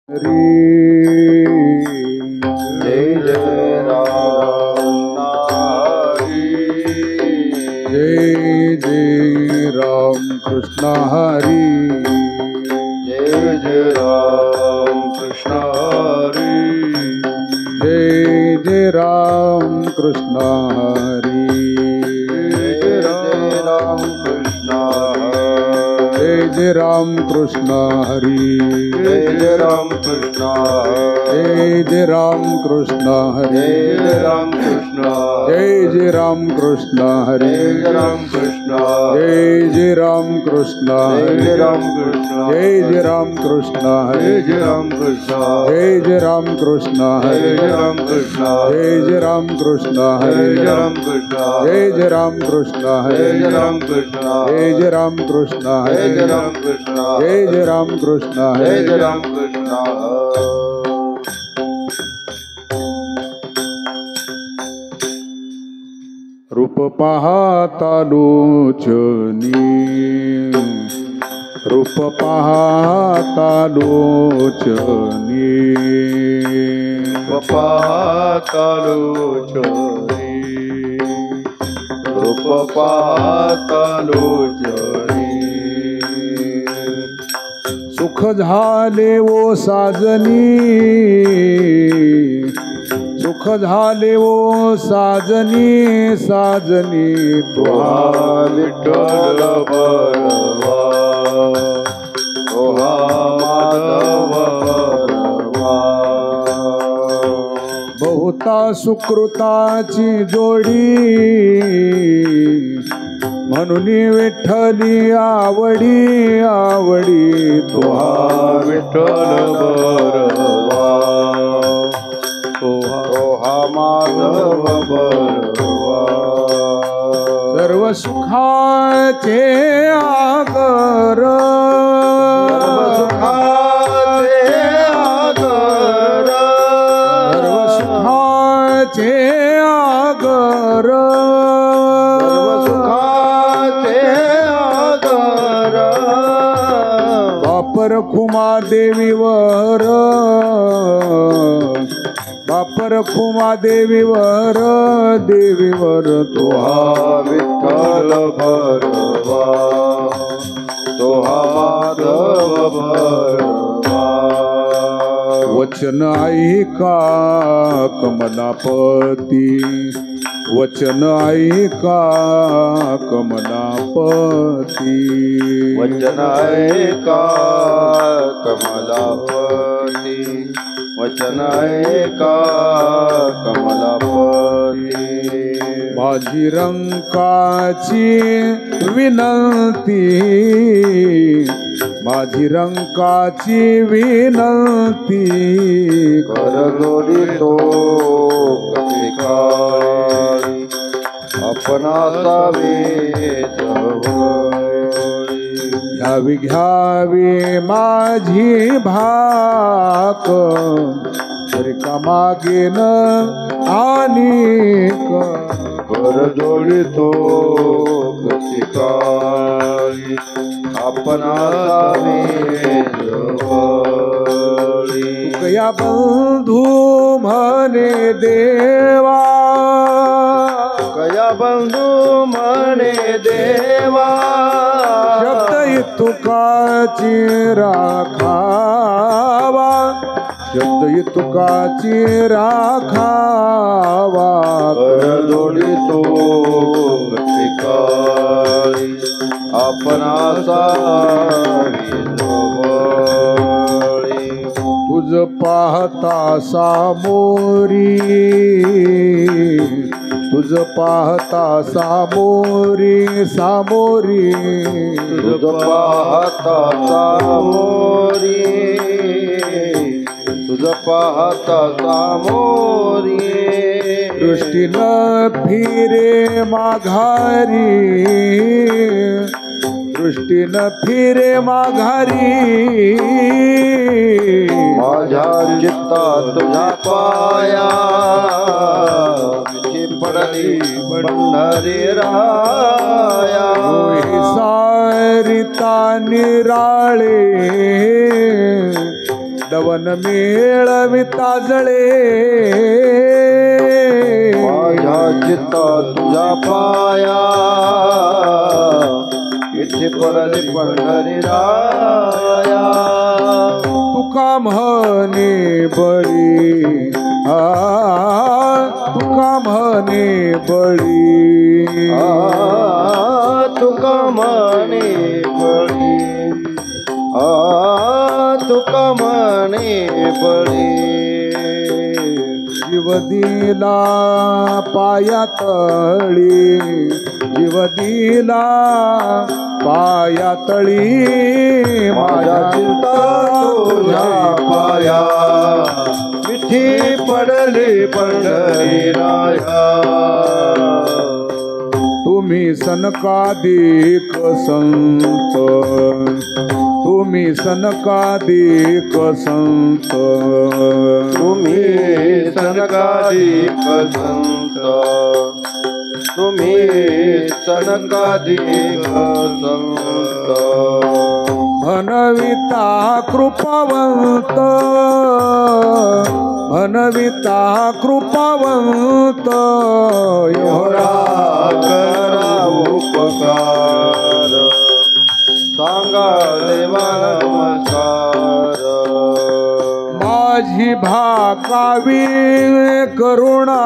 हरी जय जय राम हरी जय जय राम कृष्ण हरी जय जय राम कृष्ण हरी जय जय राम कृष्ण हरी जय जय राम कृष्ण जय जय राम कृष्ण हरी जय जय राम कृष्ण जय जय राम कृष्ण हरी जय जय राम कृष्ण जय जय राम कृष्ण हरी जय जय राम कृष्ण जय जय राम कृष्ण जय हरी जय राम कृष्ण जय जय राम कृष्ण हरी जय जय राम कृष्ण जय जय राम कृष्ण हरी जय जय राम कृष्ण जय जय राम कृष्ण हरी जय जय राम कृष्ण जय जय राम कृष्ण हरी जय जय राम कृष्ण जय जय राम कृष्ण जय हरी जय राम कृष्ण जय जय राम कृष्ण जय हरी जय राम कृष्ण रूप पाहता लोचनी रूप पाहता लोचनी पाहतालो चोरी रूप पाहतालो चोरी सुख झाले ओ साजनी सुख झाले ओ साजनी साजनी तुहा विठ्ठल बरवा तुहा माधव बरवा बहुता सुकृताची जोडी म्हणून विठ्ठली आवडी आवडी तुहा विठ्ठल बरवा तुहा माधव बरवा सर्व सुखाचे आगर सुखाचे आगर सर्व सुखाचे आगर सुखाचे आगर बापर खुमा देवीवर बापर खुमा देवीवर देवीवर तुहा विठ्ठल भरवा तुहा माधव भरवा वचन ऐका कमलापती वचन ऐका कमलापती वचन ऐका कमलापती वचन ऐका कमलापती माझी रंकाची विनंती माझी रंकाची विनंती करजोडी तो कधी काळी आपणासावे जवळी घ्यावी घ्यावी माझी भाक तरी का मागेन अनेक करजोडी तो कधी काळी आपणासावे जवळी तुकया बंधू म्हणे देवा कया बंधू म्हणे देवा शब्द तुकाची राखावा शब्द तुकाची राखावा करजोडी तो काळी आपणासावी जवळी तुझ पाहता सामोरी तुझ पाहता सामोरी सामोरी तुझ पाहता सामोरी तुझ पाहता सामोरी दृष्टीनं फिरे माघारी दृष्टीनं फिरे माघारी माझ्या चित्ता तुझ्या पाया पडली पंढरी राया सारिता निराळे दवन मेळविता जळे माझ्या चित्ता तुझ्या पाया इथे पडले पंढरी राया तुका म्हणे बळी तुका म्हणे बळी तुका म्हणे बळी तुका म्हणे बळी जीव दिला पायातळी जीव दिला पायातळी माझ्या चिंता तुझ्या पाया मिठी पडली पंढरी राया तुम्ही सनकादिक संत तुम्ही सनकादिक संत तुम्ही सनकादिक संत तुम्ही सनकादिक संत म्हणविता कृपावंत म्हणविता कृपावंत एवढा करा उपकार सांगा देवा नमस्कार माझी भाकावी करुणा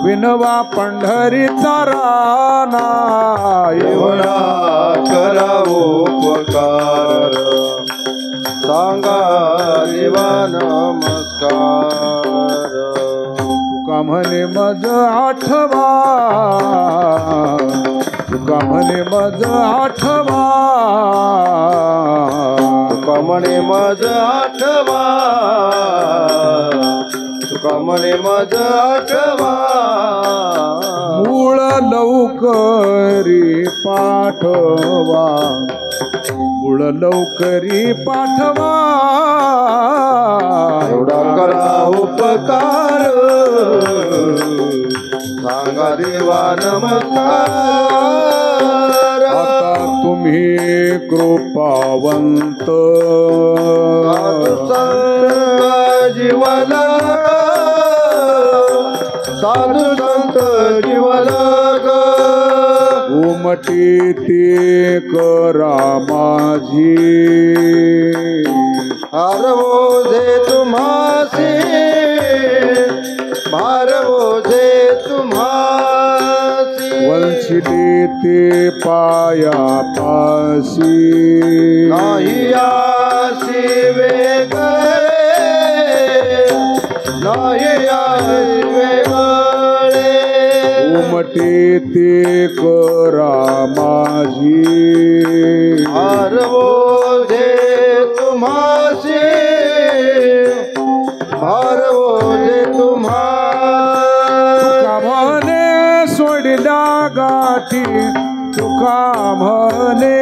विनवा पंढरीचा राणा एवढा करा उपकार सांगा देवा नमस्कार तुका म्हणे मज आठवा तुका म्हणे मज आठवा तुका म्हणे मज आठवा तुका म्हणे मज आठवा मूळ लवकरी पाठवा मूळ लवकरी पाठवा एवढा करा उपकार सांगा देवा नमस्कार आता तुम्ही कृपावंत साधू संत जीवला साधू संत जीवला उमटी ते करा माझी भारवोजे तुम्हासी भारवोजे तुम्हासी वंशिले ते पाया पाशी नाही आसी वेगळे नाही आसी वेगळे उमटे ते करा माझी भारवोजे तुम्हासी भारवोजे तुम्हासी तुका म्हणे सोडल्या गाठी तुका म्हणे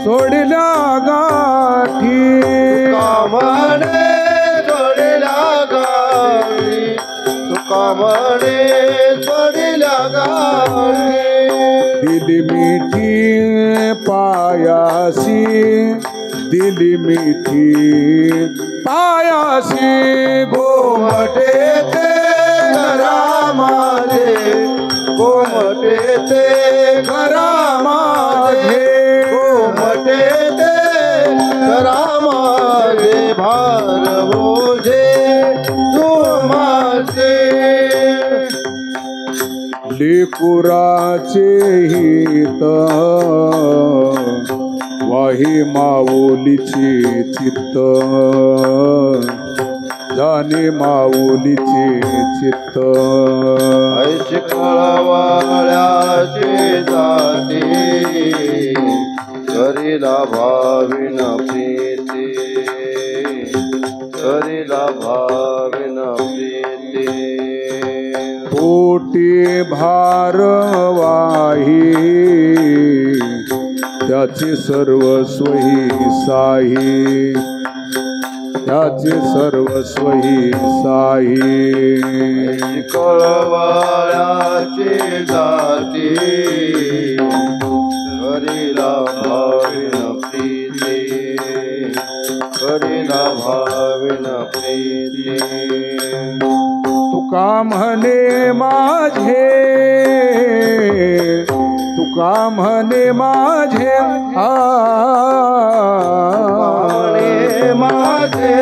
सोडल्या गाठी कामणे सोडल्या गाठी तुका म्हणे सोडल्या गाठी दिली मिठी पायासी दिली मिठी पायासी गोमटे ते घरा माझे गोमटे ते घरा माझे गोमटे ते घरा माझे भारवोजे तुम्हासे लेकुराचे हित वाही माऊलीचे चित्त जाणे माऊलीचे चित्त ऐशी कळवाळ्याचे जाते करीला भाविन प्रीती करीला भाविन प्रीती पोटी भारवाही त्याचे सर्वस्वही साही त्याचे सर्वस्वही साही कळवाळ्याचे जाते करीला भाविन प्रीती करीला भाविन प्रीती तुका म्हणे माझे तुका म्हणे माझे म्हणे माझे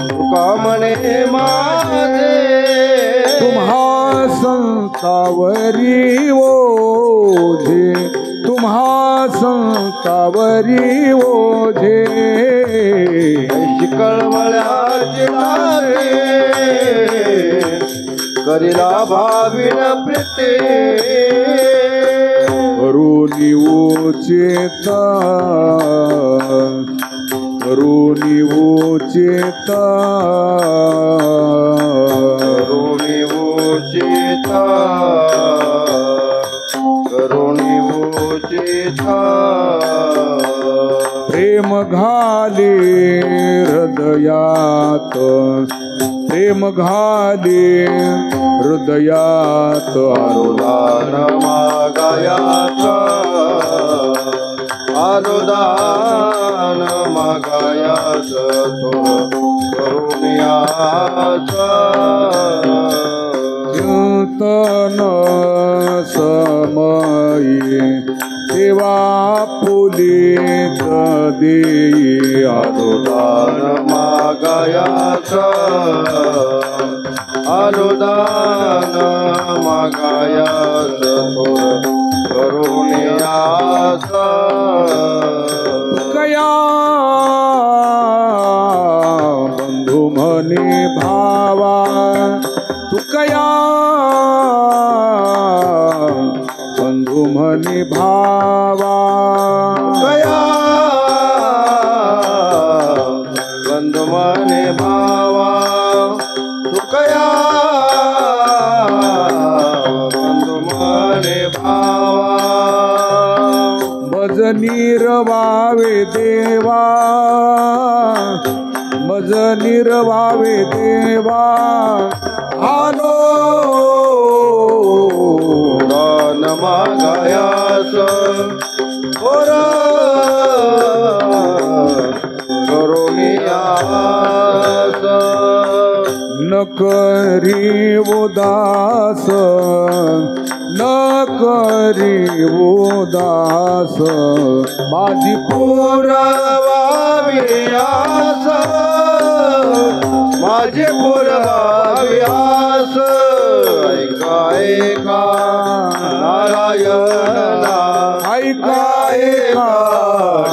तुका म्हणे माझे तुम्हा संतावरी ओझे तुम्हा संतावरी ओझे कळवळ्याचे तारे करीला भाविन प्रीती करुणी उचेता करुणी उचेता करुणी उचिता करुणी उचिता प्रेम घाले हृदयात प्रेम घाले हृदयात अनुदान मागायाचा अनुदान मागायाचा करुण्याचा चिंतन समयी सेवा पुलित देई अनुदान मागायाचा अनुदान मागायाचा करुण्याचा कया बंधू म्हणे भावा तू कया बंधू म्हणे भावा कया बंधु मने भावा तू कया बंधु मने भावा भजनी रवावे देवा भजनी रवावे देवा आलो दान मागायास ओरा करुण्यास न करी उदास न करी उदास माझी पुरवाव्यास माझे पुरवाव्यास ऐका ऐका नारायणा ऐका ऐका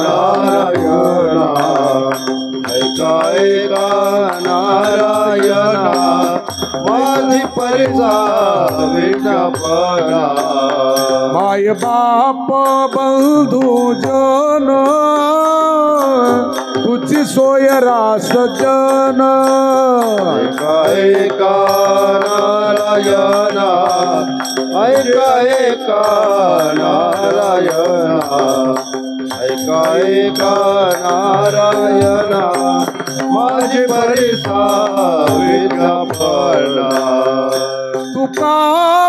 नारायणा ऐका ऐका नारायणा माझी परिसा विज्ञापना माय बाप बंधू जन तुझी सोय रास जन ऐका ऐका नारायणा ऐका ऐका नारायणा ऐका ऐका नारायणा माझी परिसा विज्ञापना तुका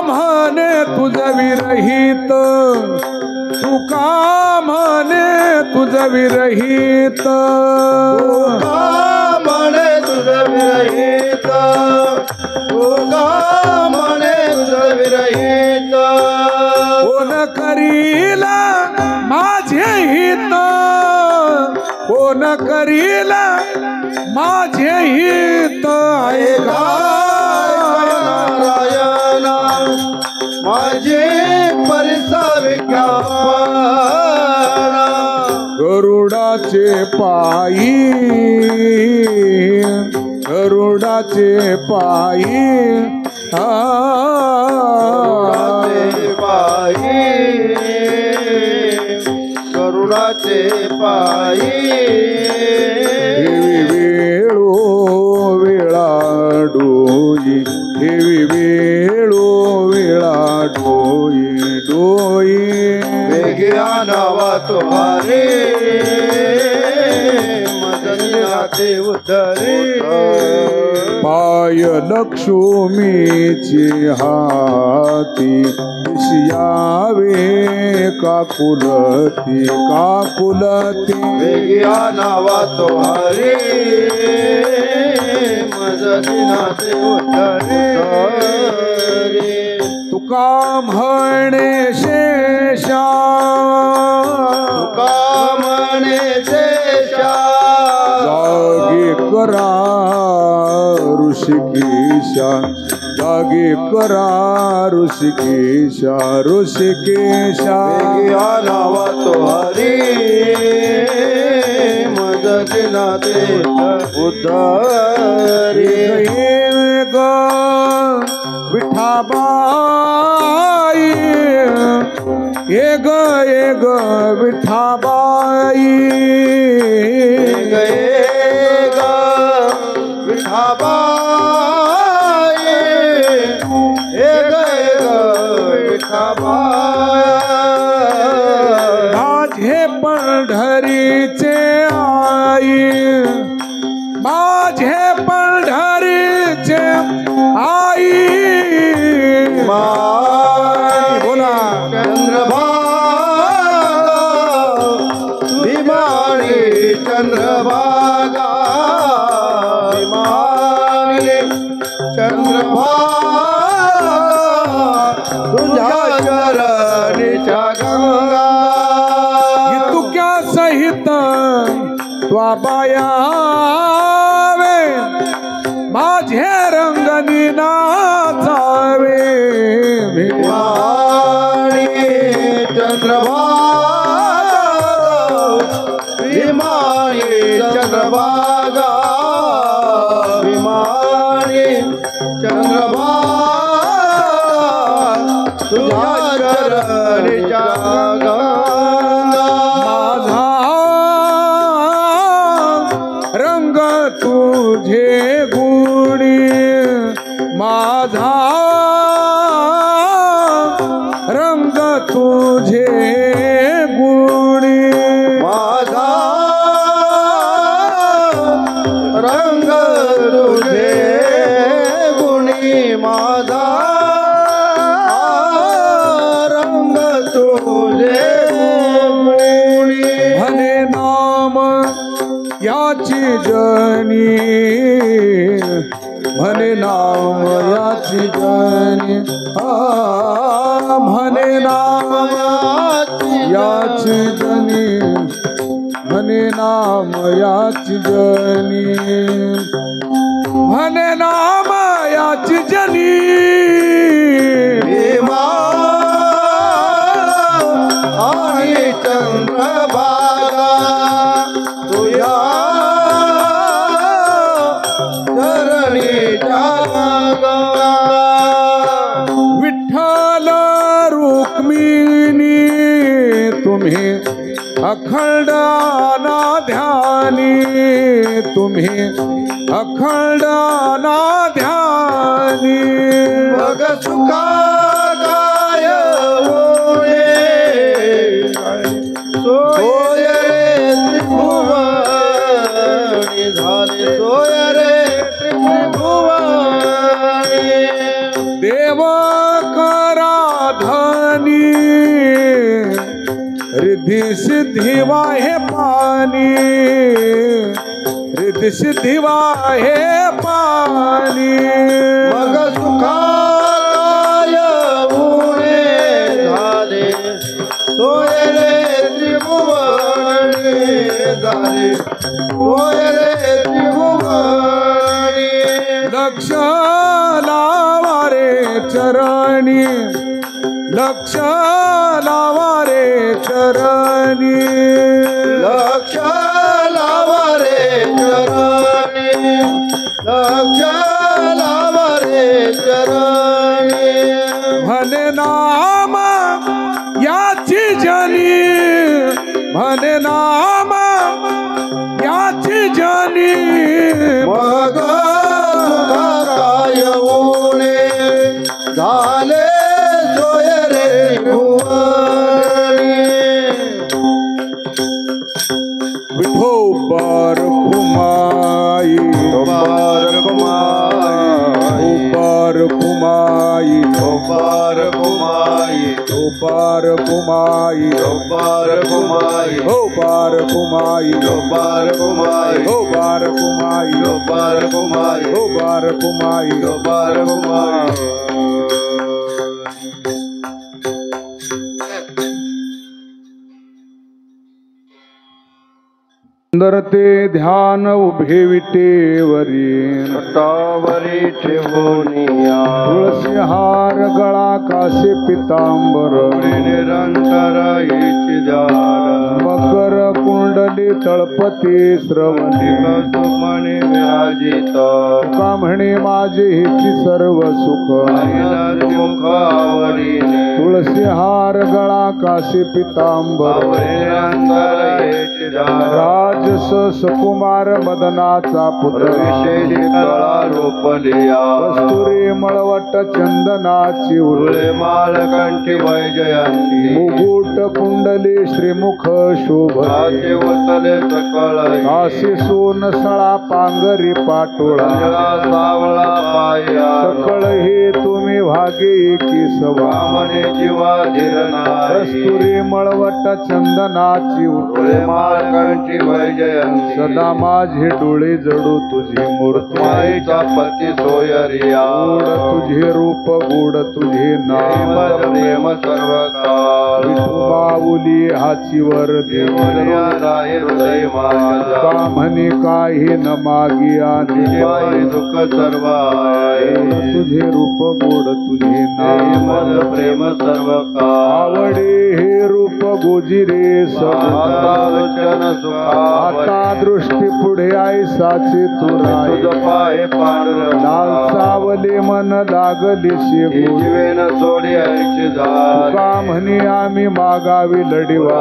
म्हणे तुझ विरहित तुका म्हणे तुझ विरहित तुका म्हणे तुझ विरहित तुका म्हणे तुझ विरहित कोण करील माझे हित कोण करील माझे हित ऐका नारायणा माझे परिसा विज्ञापना गरुडाचे पायी गरुडाचे पायी गरुडाचे पायी गरुडाचे पायी देवी वेळो वेळा डोई देवी वेळो वेळा डोई डोई वेग्या नावा तुम्हारे मदन नाते उद्धरी पाय लक्ष्मीची हाती दिसयावे काकुलती काकुलती वेगिया नावा तो हरी मजती नाते उद्धरी तुका म्हणे शेषा तुका म्हणे शेषा जागे करा ऋषिकेशा जागे करा ऋषिकेशा ऋषिकेशा वेगिया नावा तो हरी मजती नाते उद्धरी ग विठाबाई ये ग विठाबाई गए गा विठाबाई हे गए गा विठाबाई माझे पंढरीचे आई माझे पंढरीचे आई बोला चंद्रभागा भीमानी चंद्रभागा तुझ्या चरणीच्या गंगा तुक्या सहित त्वाबायावे माझे रंगनी नाचावे भीमानी चंद्रभागा भीमानी चंद्रभागा भीमानी चंद्रभागा तुझ्या चरणीच्या गंगा माझा रंग तुझे गुणी माझा रंग तुझे गुणी माझा रंग तुझे गुणी माझा रंग तुझे गुणी म्हणे नाम याची जनी म्हणे नाम याची जनी म्हणे नाम याची जनी म्हणे नाम याची जनी म्हणे नाम याची जनी भीमा आणि चंद्रभागा तुझ्या चरणीच्या गंगा विठ्ठल रुक्मिणी तुम्ही अखंड अनाध्यानी तुम्ही अखंड अनाध्यानी मग सुखा काय होणे सोय रे त्रिभुवनी झाले सोय रे त्रिभुवनी देव कराधनी रिद्धी सिद्धी वाहे पाणी रिद्धी सिद्धी वाहे पाणी मग सुखा काय होणे झाले सोय रे त्रिभुवनी झाले सोय रे त्रिभुवनी लक्ष लावा रे चरणी लक्ष लावा रे चरणी लक्ष लावा रे चरणी लक्ष लावा रे चरणी म्हणे नाम याची जनी म्हणे नाम याची जनी मग काय होणे झाले सोय रे भुवनी विठोबर कुमार कुमाई बार कुमाई हो बार कुमाई बार कुमाई हो बार कुमाई बार कुमाई हो बार कुमाई बार कुमाई सुंदर ते ध्यान उभे विटेवरी टावरी ठेवूनिया तुळसी हार गळा कासे पितांबर निरंतर हिची दार मकर कुंडली तळपती श्रवणी सुमने विराजित तुका म्हणे माझे हेची सर्व सुख मुखावरीने तुळसी हार गळा कासे पितांबर निरंतर हिची दार राजस सकुमार मदनाचा पुत्र विशेष तळा रोपलिया कस्तुरी मळवट चंदनाची उरळे फुले मालकंठी वैजयंती मुकुट कुंडली श्रीमुख शोभते आचे वतले सकळ काशी सोन सळा पांगरी पाटोळा सावळा पाया सकळ हे तुम्ही भागे की सवा वामने जीवा धीरनाई कस्तुरी मळवट चंदनाची उरळे फुले मालकंठी वैजयंती सदा माझे डोळे जडू तुझी मूर्ती माईचा पती सोयरिया गोड तुझे रूप गोड तुझे नाम प्रेम सर्व काळ माऊली हाची वर देवरिया राय हृदय माझा का म्हणे काही न मागी आणि देवाई दुःख सर्व आहे तुझे रूप गोड तुझे नाम मन प्रेम सर्व काळ आवडे हे रूप गोजिरे आता सब वचन सुखा आता दृष्टी पुढे ऐसाचे तुराय तुझ पाय पांढर लाल सावले मन लागले गोड जीवेन सोडी ऐची झाल का म्हणे आम्ही मागावी लढिवा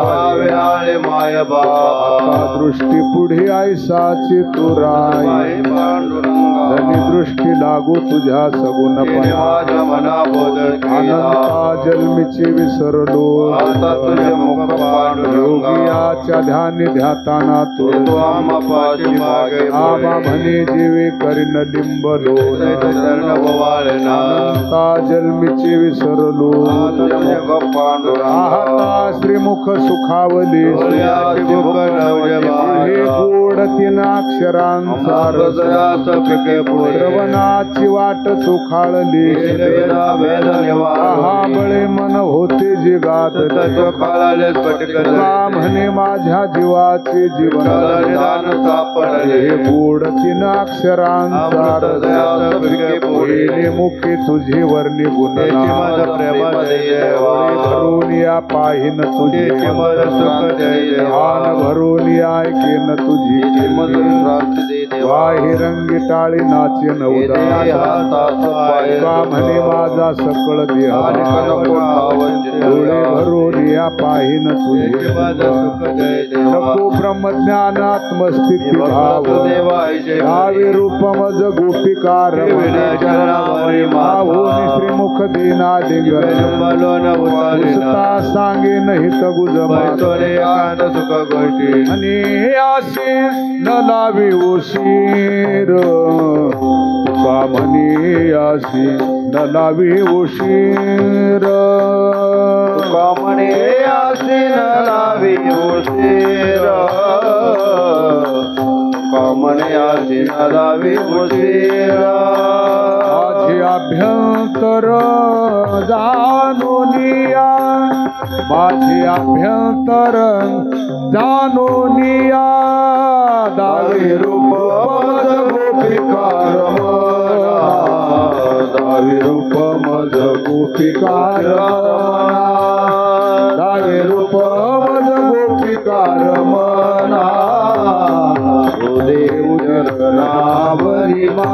आळे माय आता बाबा दृष्टी पुढे ऐसाचे तुराय पाय पांडुरंगा धनी दृष्टी लागू तुझ्या सगुणपणा माझ्या मना बोध केला अनंता जन्मीचे विसरलो आता तुझे मुख पांडुरंगा योगियाच्या ध्यानी ध्याताना तू तो आमापाची मागे आबा म्हणे जीवे करीन लिंबलो चरण ववाळना अनंता जन्मीचे विसरलो तुझे मुख पांडुरंगा आहता श्रीमुख सुखावले डोळ्याची भूक नवजे हे बाळा गोड तीन अक्षरांचा रस हृदयात पिके पुढे श्रवणाची वाट चोखाळली वेदा वेद आहा बळे मन होते जे गात निवार काळाले स्फटिक का म्हणे माझ्या जीवाचे जीवन निदान सापडले हे गोड तीन अक्षरांचा रस हृदयात पिके पुढे गेले मुखे तुझे वर्णी त्याची मज गुणना प्रेम देवा भरून या पाहिन तुझे त्याची मज सुख दे देवा मान भरून ऐकेन तुझी त्याची मज शांती दे देवा वाही रंगी टाळी नाचे नवदा का म्हणे माझा सकळ देह डोळे भरून या पाहिन तुझे नको ब्रह्मज्ञान आत्मस्थिती भाव भावे रूप मज गोपिकार माहून श्रीमुख देना दिगता सांगे हित गुजमा आणि आशी न लावी उशीर तुका म्हणे आशी न लावी उशीर कामणे आसीन लावी उशीर कामणे आसीन लावी उशीर माझे अभ्यंतर जाणूनिया माझे अभ्यंतर जाणूनिया दावी रूप मज गोपिकार दावी रूप मज गोपिकार दावी रूप मज गोपिकार मना देव जगनावरी मा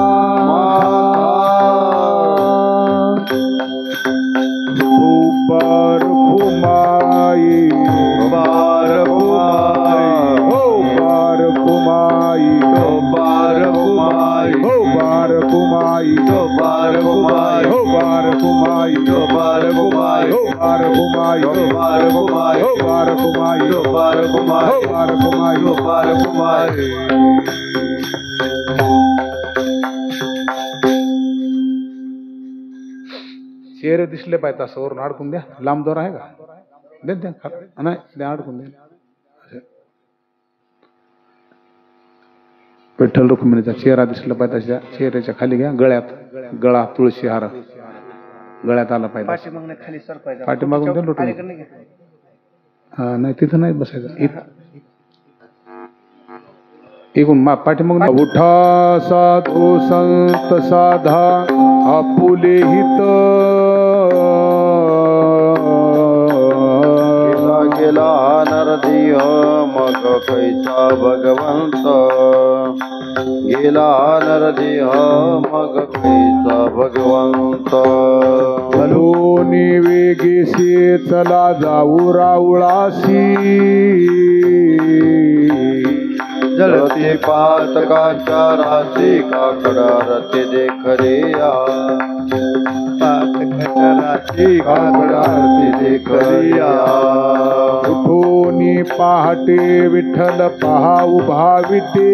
बार कुमाई बार कुमाई हो बार कुमाई बार कुमाई हो बार कुमाई बार कुमाई हो बार कुमाई बार कुमाई हो बार कुमाई बार कुमाई हो बार कुमाई बार कुमाई हो बार कुमाई बार कुमाई चेहरे दिसले पाहिजे असं वरून अडकून द्या लांब दोर आहे का दे द्या नाही द्या अडकून दे. विठ्ठल रुक्मिणीचा चेहरा दिसला पाहिजे तशा चेहऱ्याच्या खाली घ्या गळ्यात गळा तुळशी हार गळ्यात आला पाहिजे. खाली सरपायचा पाठीमागून दे लुटून. हा नाही तिथं नाही बसायचं इकून पाठीमागून. उठा साधू संत साधा आपुले हित गेला नरदिय मग कैचा भगवंत गेला नरदिय मग कैचा भगवंत हलोनी वेगेशी चला जाऊ राऊळासी जलती पातकाच्या राशी काकडा रती देखरिया पातकाच्या राशी काकडा रती देखरिया उठोनी पहाटे विठ्ठल पहा उभा विटे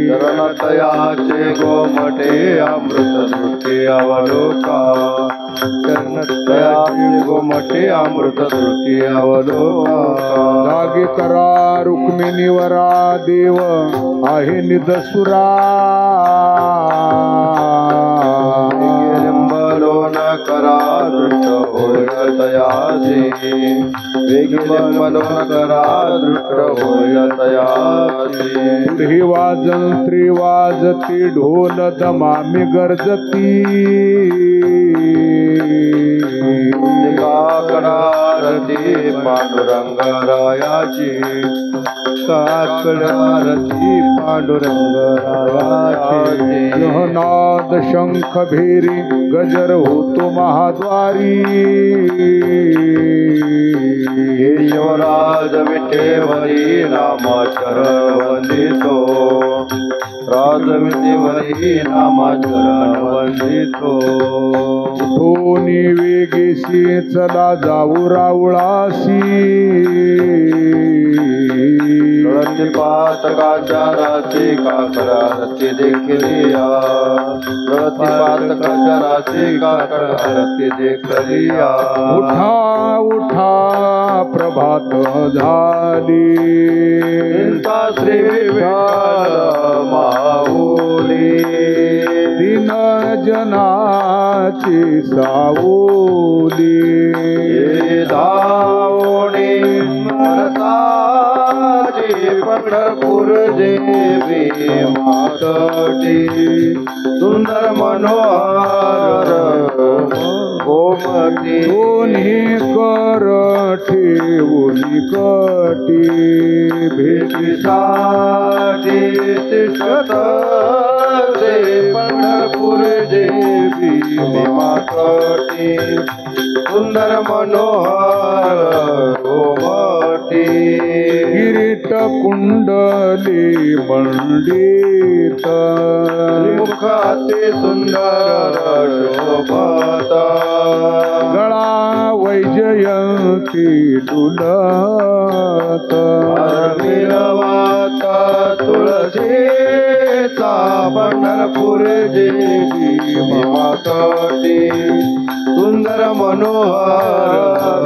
चरणतयाचे गोमटे अमृत दृष्टी अवलोका चरणतयाचे गोमटे अमृत दृष्टी अवलोका जागे करा रुक्मिणीवरा देव आहे निदसुरा लिंबलोन करा दृष्ट होय तयासी लिंबलोन करा दृष्ट होय तयासी पुढे वाजंत्री वाजती ढोल दमामी गर्जती काकडारती पांडुरंगरायाची काकडारती पांडुरंगरायाची नाद शंख भेरी गजर होतो महाद्वारी केशवराज विठेवरी नामाचरण वंदितो राज विठेवरी नामाचरण वंदितो उठोनी वेगेशी चला जाऊ राऊळासी रती पातकाच्या राशी काकडा रती देखलिया रती पातकाच्या राशी काकडा रती देखलिया उठा उठा प्रभात झाली चिंता श्री विठ्ठल माऊली दिन जनाची सावली धावणी स्मरताची पंढरपूर देवी मातटी सुंदर मनोहर गोमटी कोणी कर ठेवली कटी भेटीसाठी तिष्ठत ते पंढरपूर देवी मातटी सुंदर मनोहर गोमटी किरीट कुंडली मंडित मुखाते सुंदर शोभता गळा वैजयंती डुलत मिळवाता तुळशीचा पंढरपूर देवी मातटी सुंदर मनोहर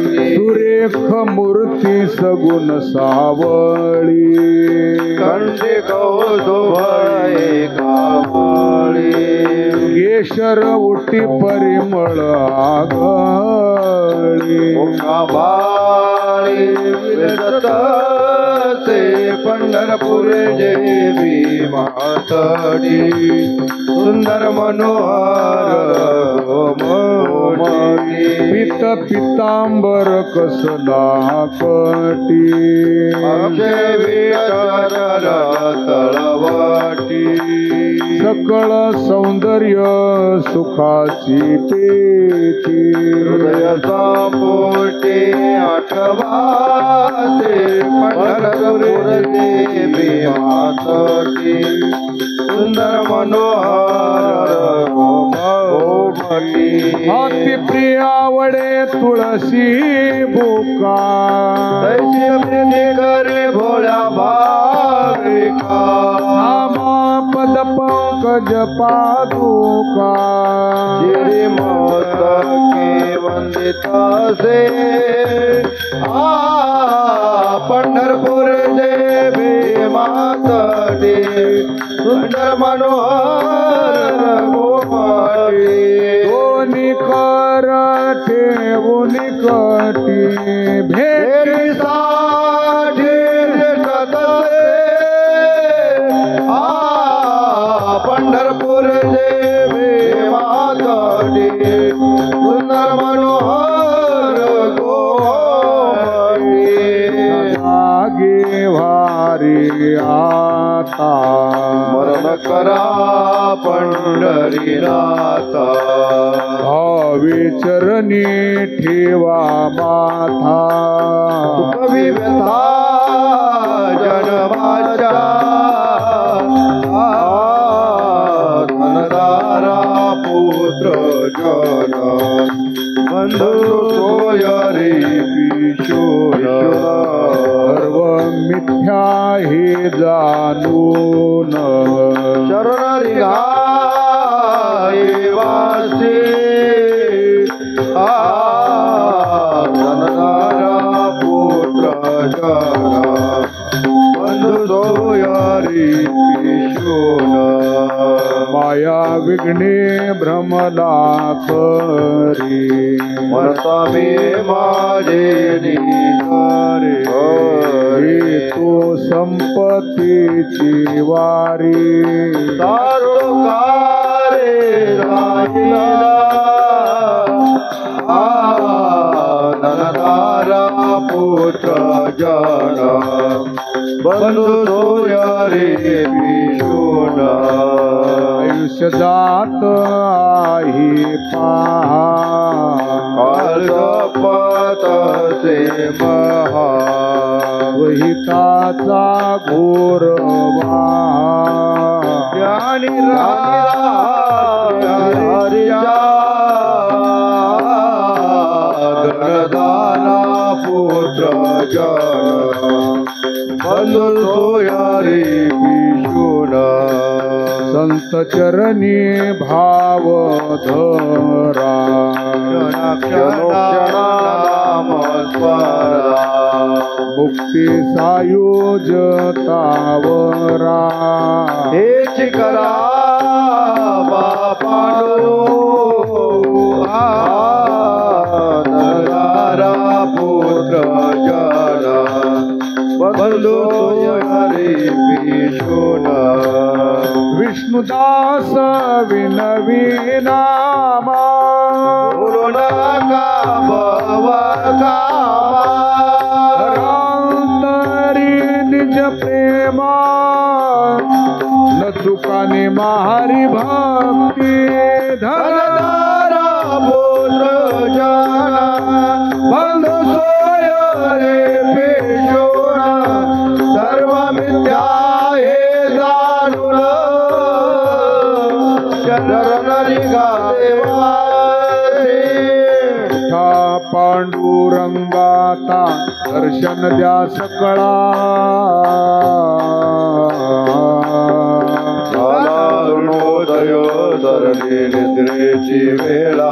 सुरेख मूर्ती सगुण सावळी कंठी कौशोभळे कावळी केशर उटी परिमळ आगळी बाळी विरत से पंढरपूर देवी मातडी सुंदर मनोहर मोठी पित पितांबर कसला कटी देवी तळवाटी सकळ सौंदर्य सुखाची पेटी हृदयाचा पोटे आठवाते पंढरपूर देवी मातटी सुंदर मनोहर अति प्रियावडे तुळशी भोका तैसी प्रीती करे भोळ्या भाविका नामा पद पंकज पादुका शिरी तसे पंढरपूर जे भीमातटे सुंदर मनोहर गोमाटे दोन्ही कर ठेवून कटी भेटी भेटीसाठी तसे पंढरपूर जे भीमातटे सुंदर मनोहर गोमाटे लागे भारी आता स्मरण करा पंढरीनाथा भावी चरणी ठेवा माथा कवी व्यथा जन्माच्या धनदारा पुत्र जन बंधू सोयरी किशोर सर्व मिथ्या हे जाणून शरण वासी धनदारा पुत्र जन बंधू सोयरी किशोर माया विघ्ने भ्रमला करी मरता मी माझे निधारे हे तो संपत्तीची वारी सारोकारे राहिला धनदारा पुत्र जन बंधू सोयरी किशोर आयुष्य जात आहे पहा कालपतसे महा वहिताचा घोर ज्ञानी हरिया धनदाना पुत्र जन बंधू सोयरी किशोर संत चरणी भाव धरा नाम स्मरा मुक्ती सायुजतावरा हेच करा बापानो धनदारा पुत्र जन बंधू सोयरी किशोर विष्णुदास विनवी नामा बोलो नका बाबा कामा धरांतरी निज प्रेमा न चुकाने मारी भक्ती धनदारा पुत्र जना बंधू सोयरे पेशोरा सर्व मिथ्या हे जाणून शरण देवा पांडुरंगाता दर्शन द्या सकळा अरुणोदय सरली निद्रेची वेळा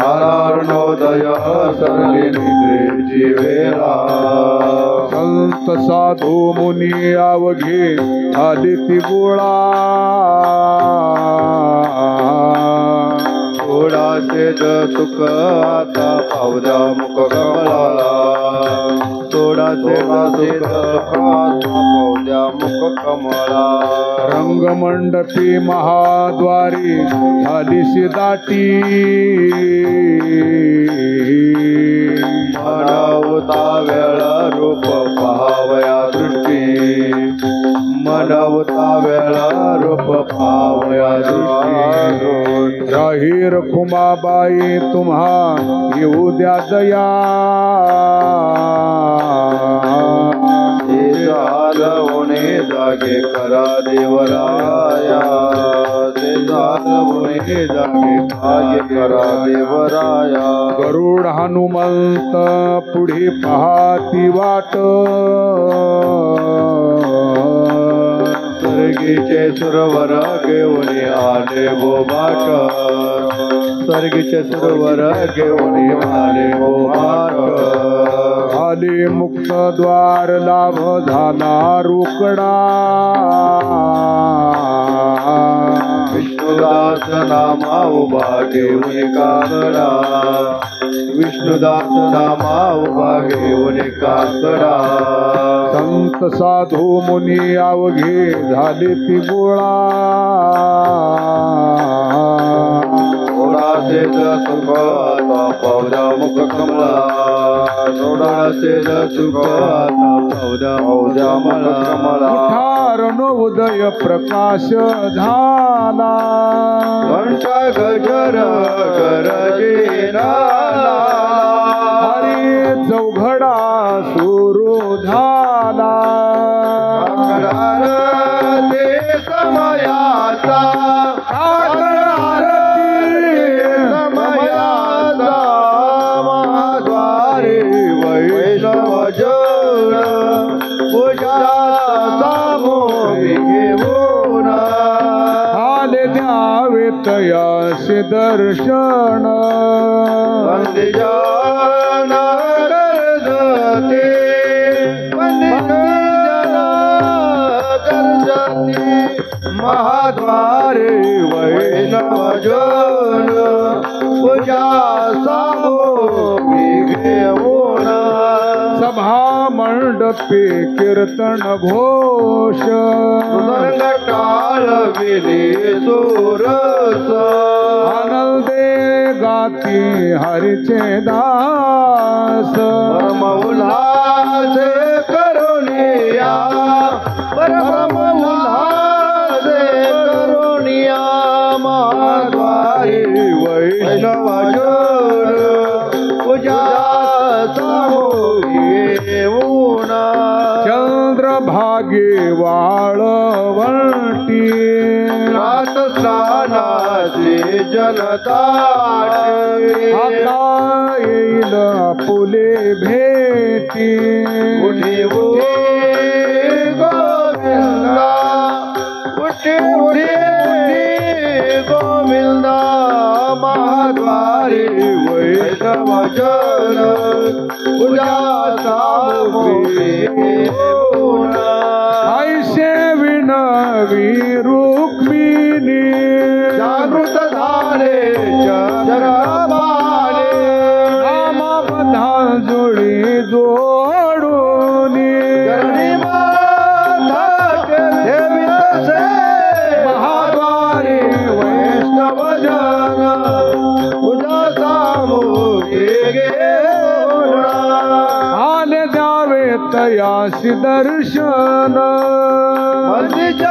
अरुणोदय सरली निद्रेची वेळा संत साधू मुनी अवघे आली ती गोळा थोडासे सुख आता पावद्या मुख कमळाला थोडासे सुख आता पावद्या मुख कमळा रंगमंडपी महाद्वारी आलीशी दाटी मनवता वेळ रूप पाहावया दृष्टी मनवता वेळ रूप पाहावया दृष्टी राही रखुमाबाई तुम्हा येऊ द्या दया होणे जागे करा देवराया ते होणे जागे करा देवराया गरुड हनुमंत पुढे पाहती वाट स्वर्गीचे सुरवर घेऊन आले बोबाट स्वर्गीचे सुरवर घेऊन आले बोबाट आले मुक्त द्वार लाभ झाला रोकडा विष्णुदास नामा उभा घेऊन काकडा विष्णुदास नामा उभा घेऊन काकडा संत साधू मुनी अवघे झाले ती गोळा थोडासे सुख आता पौदा मुख कमला थोडासे सुख आता पौदा मला कमला ठारण उदय प्रकाश झाला घंटा गजर गरजेना हरी चौघडा सुरू झाला ते समयाचा समयाचा महाद्वारे वैष्णव जन पूजा सामोही घेऊन आले द्यावे तयासे दर्शन वंदिजन करजते वंदिजन करजते महाद्वारे वैष्णव जन पूजा सामोही घेऊन सभा मंडपे कीर्तन घोष टाळ विली सुरस आनंदे गाती हरिचे दास परम उल्हास करुणिया परम उल्हास करुणिया महाद्वारी वैष्णव जन पूजा सामोही घेऊन चंद्रभागे वाळवंटी रात स्नानाचे जनताडे आता येईल फुले भेटी उठे उठे गोविंदा उठे उठे उठे गोविंदा महाद्वारी वैष्णव जन पूजा सामोही घेऊन ऐसे विनवी रुक्मिणी जागृत झाले चंद्रबाले नामबद्धा जोडी जोडून चरणी माता ठेवितसे महाद्वारी वैष्णव जन पूजा सामोही घेऊन आले द्यावे तयासी दर्शन वंदिजन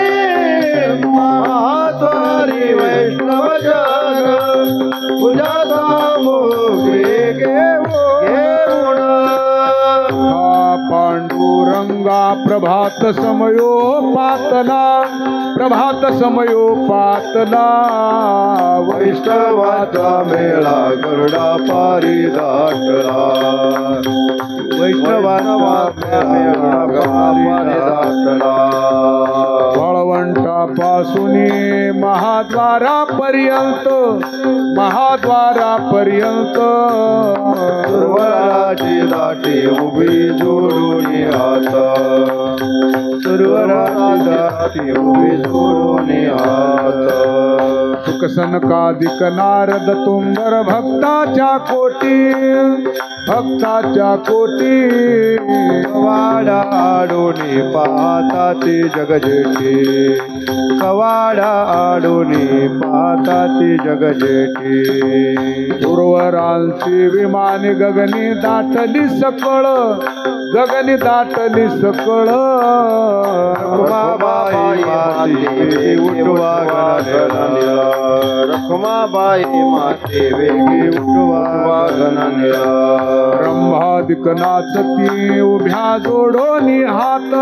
करजय महाद्वारी वैष्णव जन पूजा सामोही घेऊन पांडुरंगा प्रभात समयो पातला प्रभात समयो पातला वैष्णवाचा मेळा गरुडा पारी दाटला वैष्णवाचा मेळा पारी दाटला वाळवंटापासून महाद्वारापर्यंत सुरवराची दाटी उभी जोडून हात सुरवराची दाटी उभी जोडून हात सुखसनकादिक नारद तुंबर भक्ताच्या कोटी कवाडा आडोनी पाहता ती जगजेठी कवाडा आडोनी पाहता ती जगजेठी दुर्वरांची विमाने गगनी दाटली सकळ रखुमाबाई माते उठवा गणनिळा रखुमाबाई माते वेगी उठवा गणनिळा ब्रह्मादिक नाचती उभ्या जोडोनी हात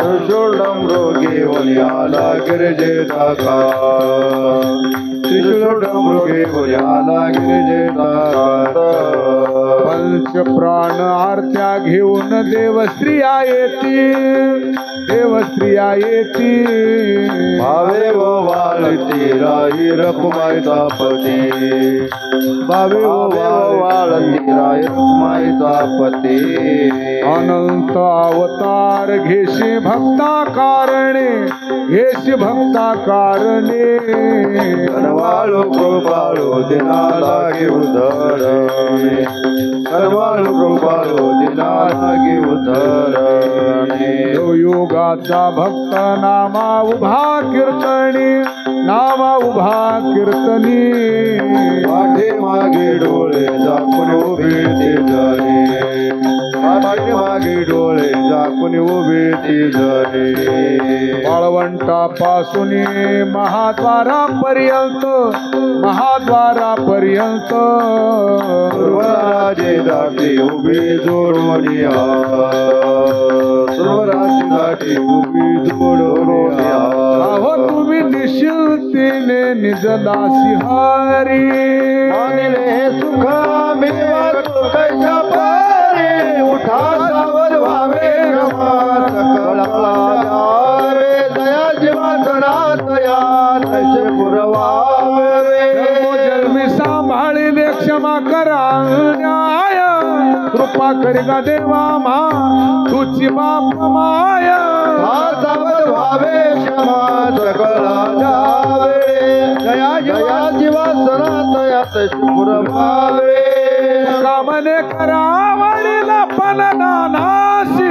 त्रिशूलम रोगी वल्याला गिरजे टाका त्रिशूलम रोगी वल्याला गिरजे टाका पंच प्राण आरत्या घेऊन देवस्त्रिया येती भावे व वाळती राई रखुमाईचा पती भावे व वाळती राई रखुमाईचा पती अनंत अवतार घेशी भक्ता कारणे कनवाळू कृपाळू दिनाला घेऊ धरणे कनवाळू कृपाळू दिनाला घेऊ धरणे योगाचा भक्त नामा उभा कीर्तनी पाठी मागे डोळे झाकून उभे ते धरे पाठी मागे डोळे झाकून उभे ते धरे वाळवंटापासून महाद्वारापर्यंत सर्वराजे दाटी उभे जोडून सर्वराजे दाटी उभे जोडून अहो तुम्ही निशिलतीने निजदासी हरी मानिले सुख मेवा कैसा पारे उठा सावर व्हावे सकळावे दया जीवा सनातया तसे पुरवावे जन्मी सांभाळिले क्षमा करा न्याय कृपा करिगा देवा मा तुझी बाप माया सावर व्हावे क्षमा सकळा जावे दया जीवा सनातया तसे पुरवावे कामने करावळीला फलदानासी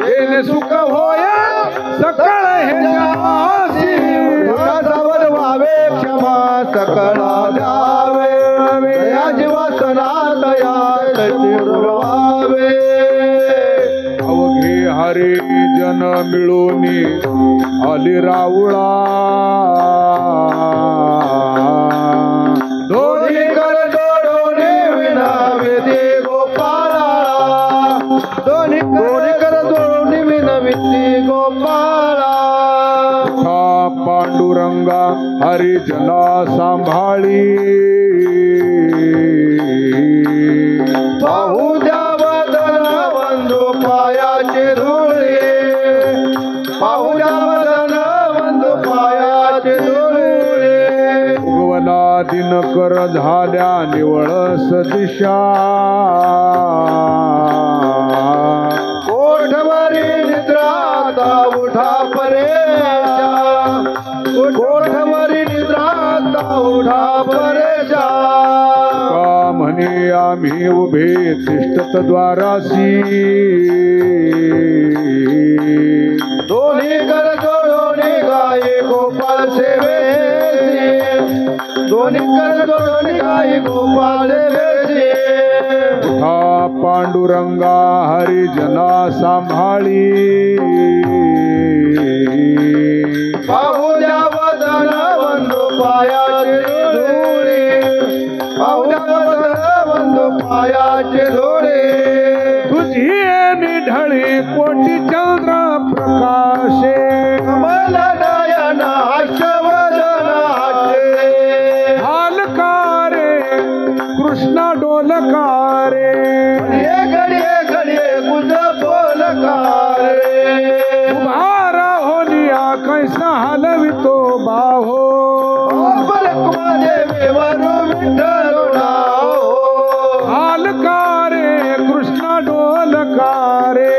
येणे सुख होय सकळ हे जनासी सावर व्हावे क्षमा सकळा जावे दया जीवा सनातया तसे पुरवावे अवघे हरी जन मिळूनी आली राऊळा दोन्ही कर जोडोने विनावे दे गोपाळा दोन्ही कर जोडोने विनविती गोपाळा पांडुरंगा हरिजना सांभाळी पाहू द्या वदन बंधू पायाचे धुळे पाहू द्या वदन बंधू पायाचे धुळे भगवना दिनकर झाल्या निवळ सदिशा कोठवरी निद्राता उठा परेशा कोठवरी निद्राता उठा परेशा का म्हणे आम्ही उभे तिष्ठत द्वारासी दोन्ही कर जोडोने गाये गोपाळ सेवेसी दोन्ही कर जोडोने गाये गोपाळ सेवेसी उठा पांडुरंगा हरिजना सांभाळी पाहू द्या वदन बंधू पायाचे धुळे पाहू द्या वदन बंधू पायाचे धुळे तुझी निढळी कोटी चंद्र प्रकाशे कमल नयन हर्षवदन हासे हालकारे कृष्ण डोलकारे घडिये घडिये गुज बोलकारे उभारा होनिया कैसा हलवितो बाहो देवेवरू विठ्ठल नाव हालकारे कृष्ण डोलकारे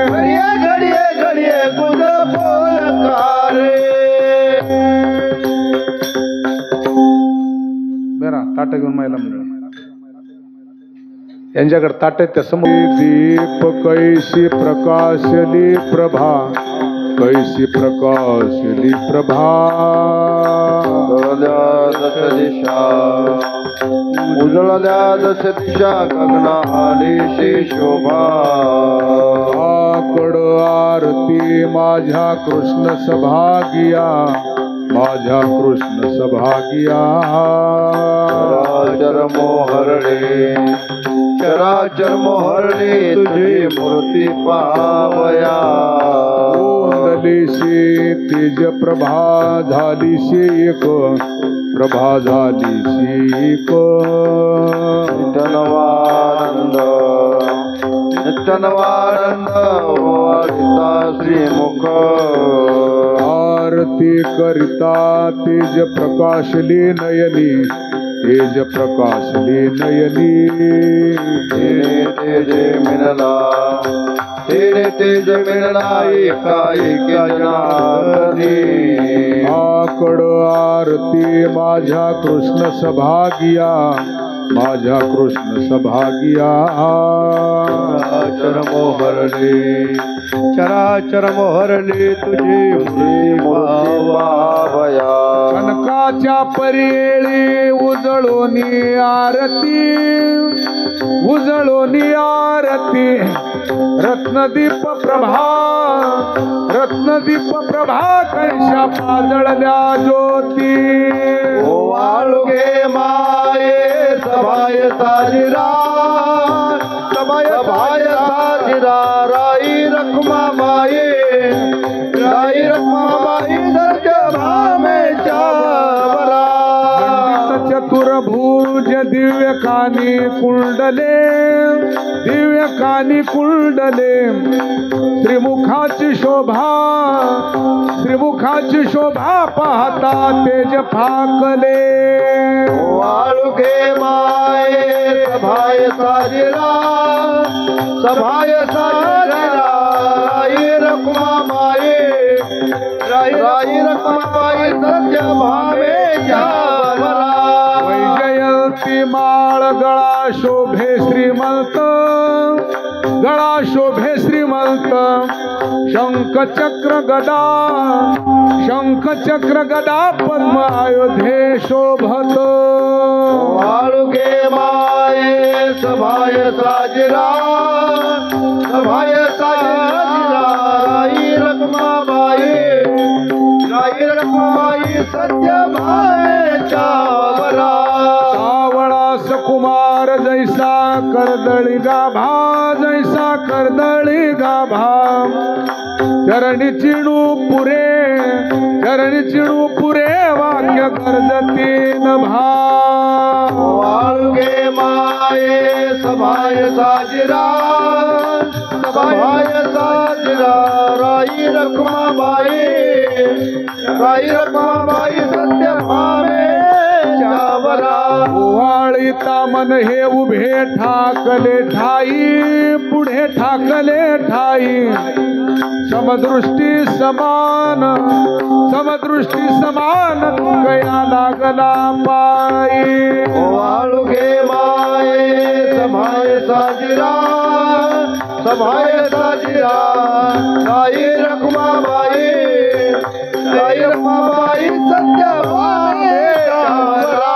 घडिये घडिये घडिये गुज बोलकारे बेरा ताट घेऊन महिला मंडळ यांच्याकडे ताट आहेत त्या समोर दीप कैसी प्रकाशली प्रभा कैसी प्रकाशली प्रभा दश दिशा उजळल्या दश दिशा गगनालीशी शोभा आकड आरती माझ्या कृष्ण सभागिया माझ्या कृष्ण सभागिया चराचर मोहरणे चराचर मोहरणे तुझी मूर्ती पावया ओंदलीशी तेज प्रभा झालीशी एक प्रभा झालीशी एक धनवानंद लोचनवानंद वाळिता श्रीमुख आरती करिता तेज प्रकाशली नयनी तेज प्रकाशली नयनी तेरे तेज मिळला तेरे तेज मिळला एका एका जनार्दनी आकड आरती माझ्या कृष्ण सभागिया माझ्या कृष्ण सभागिया चराचर मोहरले चराचर मोहरले तुझे भावया कनकाच्या परेळी उजळोनी आरती रत्नदीप प्रभा कैशा पाजळल्या ज्योती वाळुगे माये सभाय साजिरा सभाय साजिरा राई रखमा माये दर्ज भामे चावरा चतुर्भुज दिव्य कानी कुंडले श्रीमुखाची शोभा पाहता तेज फाकले वाळुगे माये सभाय साजिरा राई रखमा माये राई रखमा माये दर्ज भामे चावरा वैजयंती माळ गळा शोभे श्रीमंत शंख चक्र गदा पद्म अयोध्ये शोभत वाळुगे माये सभाय साजिरा राई रखमा माये सत्य भावे चावरा सावळा सकुमार जैसा कर्दळी गाभा चरणी चिणू पुरे वाक्य गर्जती नभा वाळुगे माये सभाय साजिरा राई रखमा माये सत्य भावे चावरा ओवाळीता मन हे उभे ठाकले ठाई पुढे ठाकले ठाई समदृष्टी समान कया लागला पायी वाळुगे माये सभाय साजिरा राई रखमा माये सत्य भावे चावरा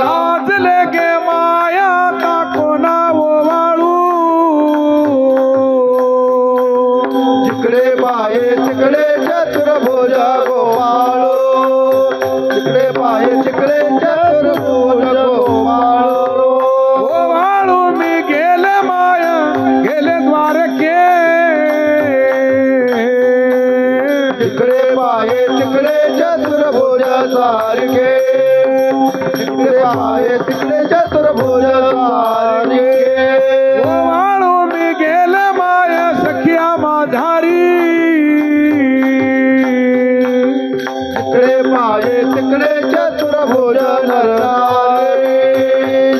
नाचले गे माया ताको नावो वाळू जिकडे पाये तिकडे चतुर्भुज गोवाळो जिकडे पाये तिकडे चतुर्भुज गोवाळो वाळू मी गेले माया गेले द्वारके जिकडे पाये तिकडे चतुर्भुज सारखे जिकडे पाये तिकडे चतुर्भुज सारखे वाळू मी गेले माया सखिया माझारी जिकडे पाये तिकडे चतुर्भुज नरनारी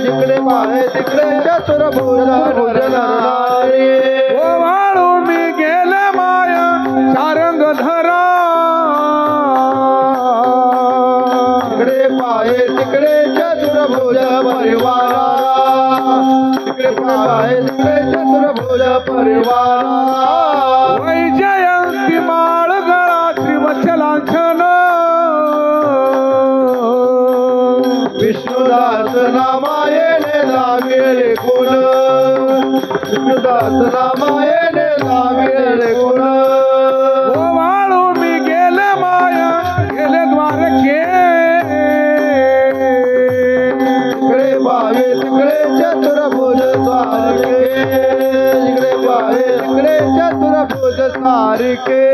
जिकडे पाये तिकडे चतुर्भुज नरनारी वाळू मी गेले माया सारंग धरा जिकडे पाये तिकडे चतुर्भुज परिवारा जिकडे पाये तिकडे चतुर्भुज परिवारा वैजयंती माळ गळा श्रीवत्सलांछन विष्णुदास नामायणे लाविले गुण विष्णुदास नामायणे लाविले गुण वाळू मी गेले माया गेले द्वारके जिकडे पाहे तिकडे चतुर्भुज सारखे जिकडे पाहे तिकडे चतुर्भुज सारखे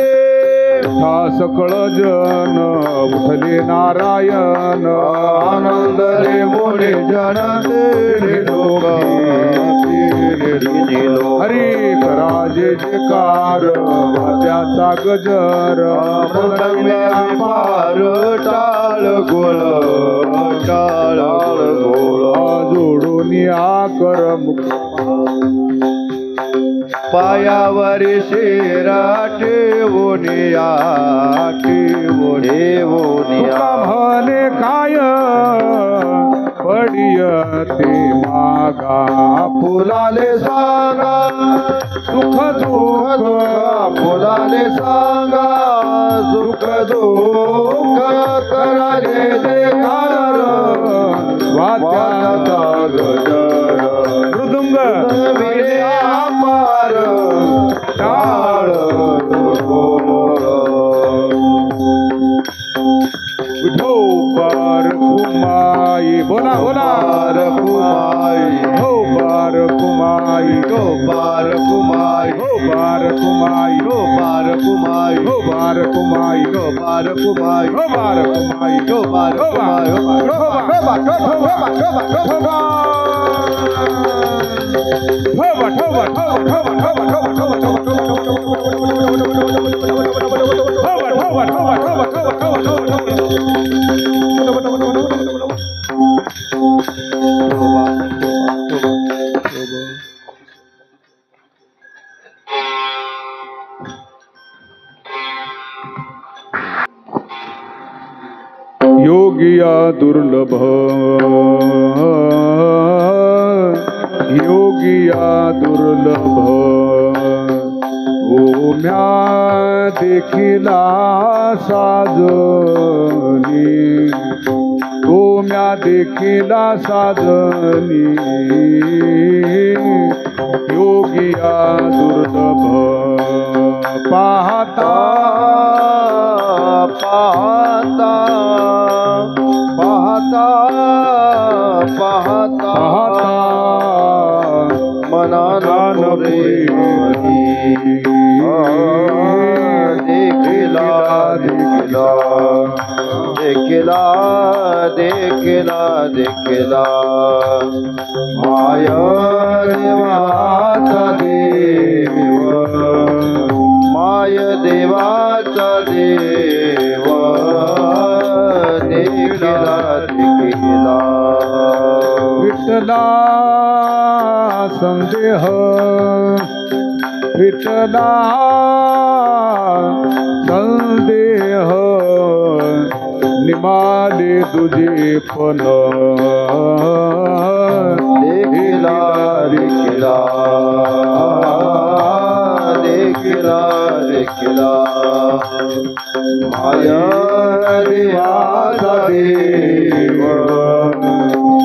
सकळ जन उठले नारायण आनंद रे मोठे जन तेरे लोक तेरे दिलो हरी करा जय जयकार वाद्याचा गजर पार टाळ गोळ टाळ गोळ जोडून आकर मुख पायावरी शिरा ठेवून म्हणे काय पडियते मागा फुलाले सांगा सुख दुःख फुलाले सांगा सुख दुःख करा जय जयकार वाद्याचा गजर मृदुंग पार टाळ विठोबार कुमाई बोला बोला कुमाई हो बार कुमाई हो बार कुमाई हो बार कुमाई हो बार कुमाई हो बार कुमाई हो बार कुमाई हो बार कुमाई हो बार कुमाई योगिया दुर्लभ योगिया दुर्लभ ओम्या देखिला साजनी ओम्या देखिला साजनी योगिया दुर्लभ पाहता पाहता पाहता पाहता पाहता मनान देखिला देखिला देखिला देखिला देखिला माया देवाचा देव माय देवाचा देव देखिला देखिला विठ्ठला संदेह विठ्ठला संदेह निमाले तुझे पण देखिला देखिला देखिला देखिला माया देवाचा देव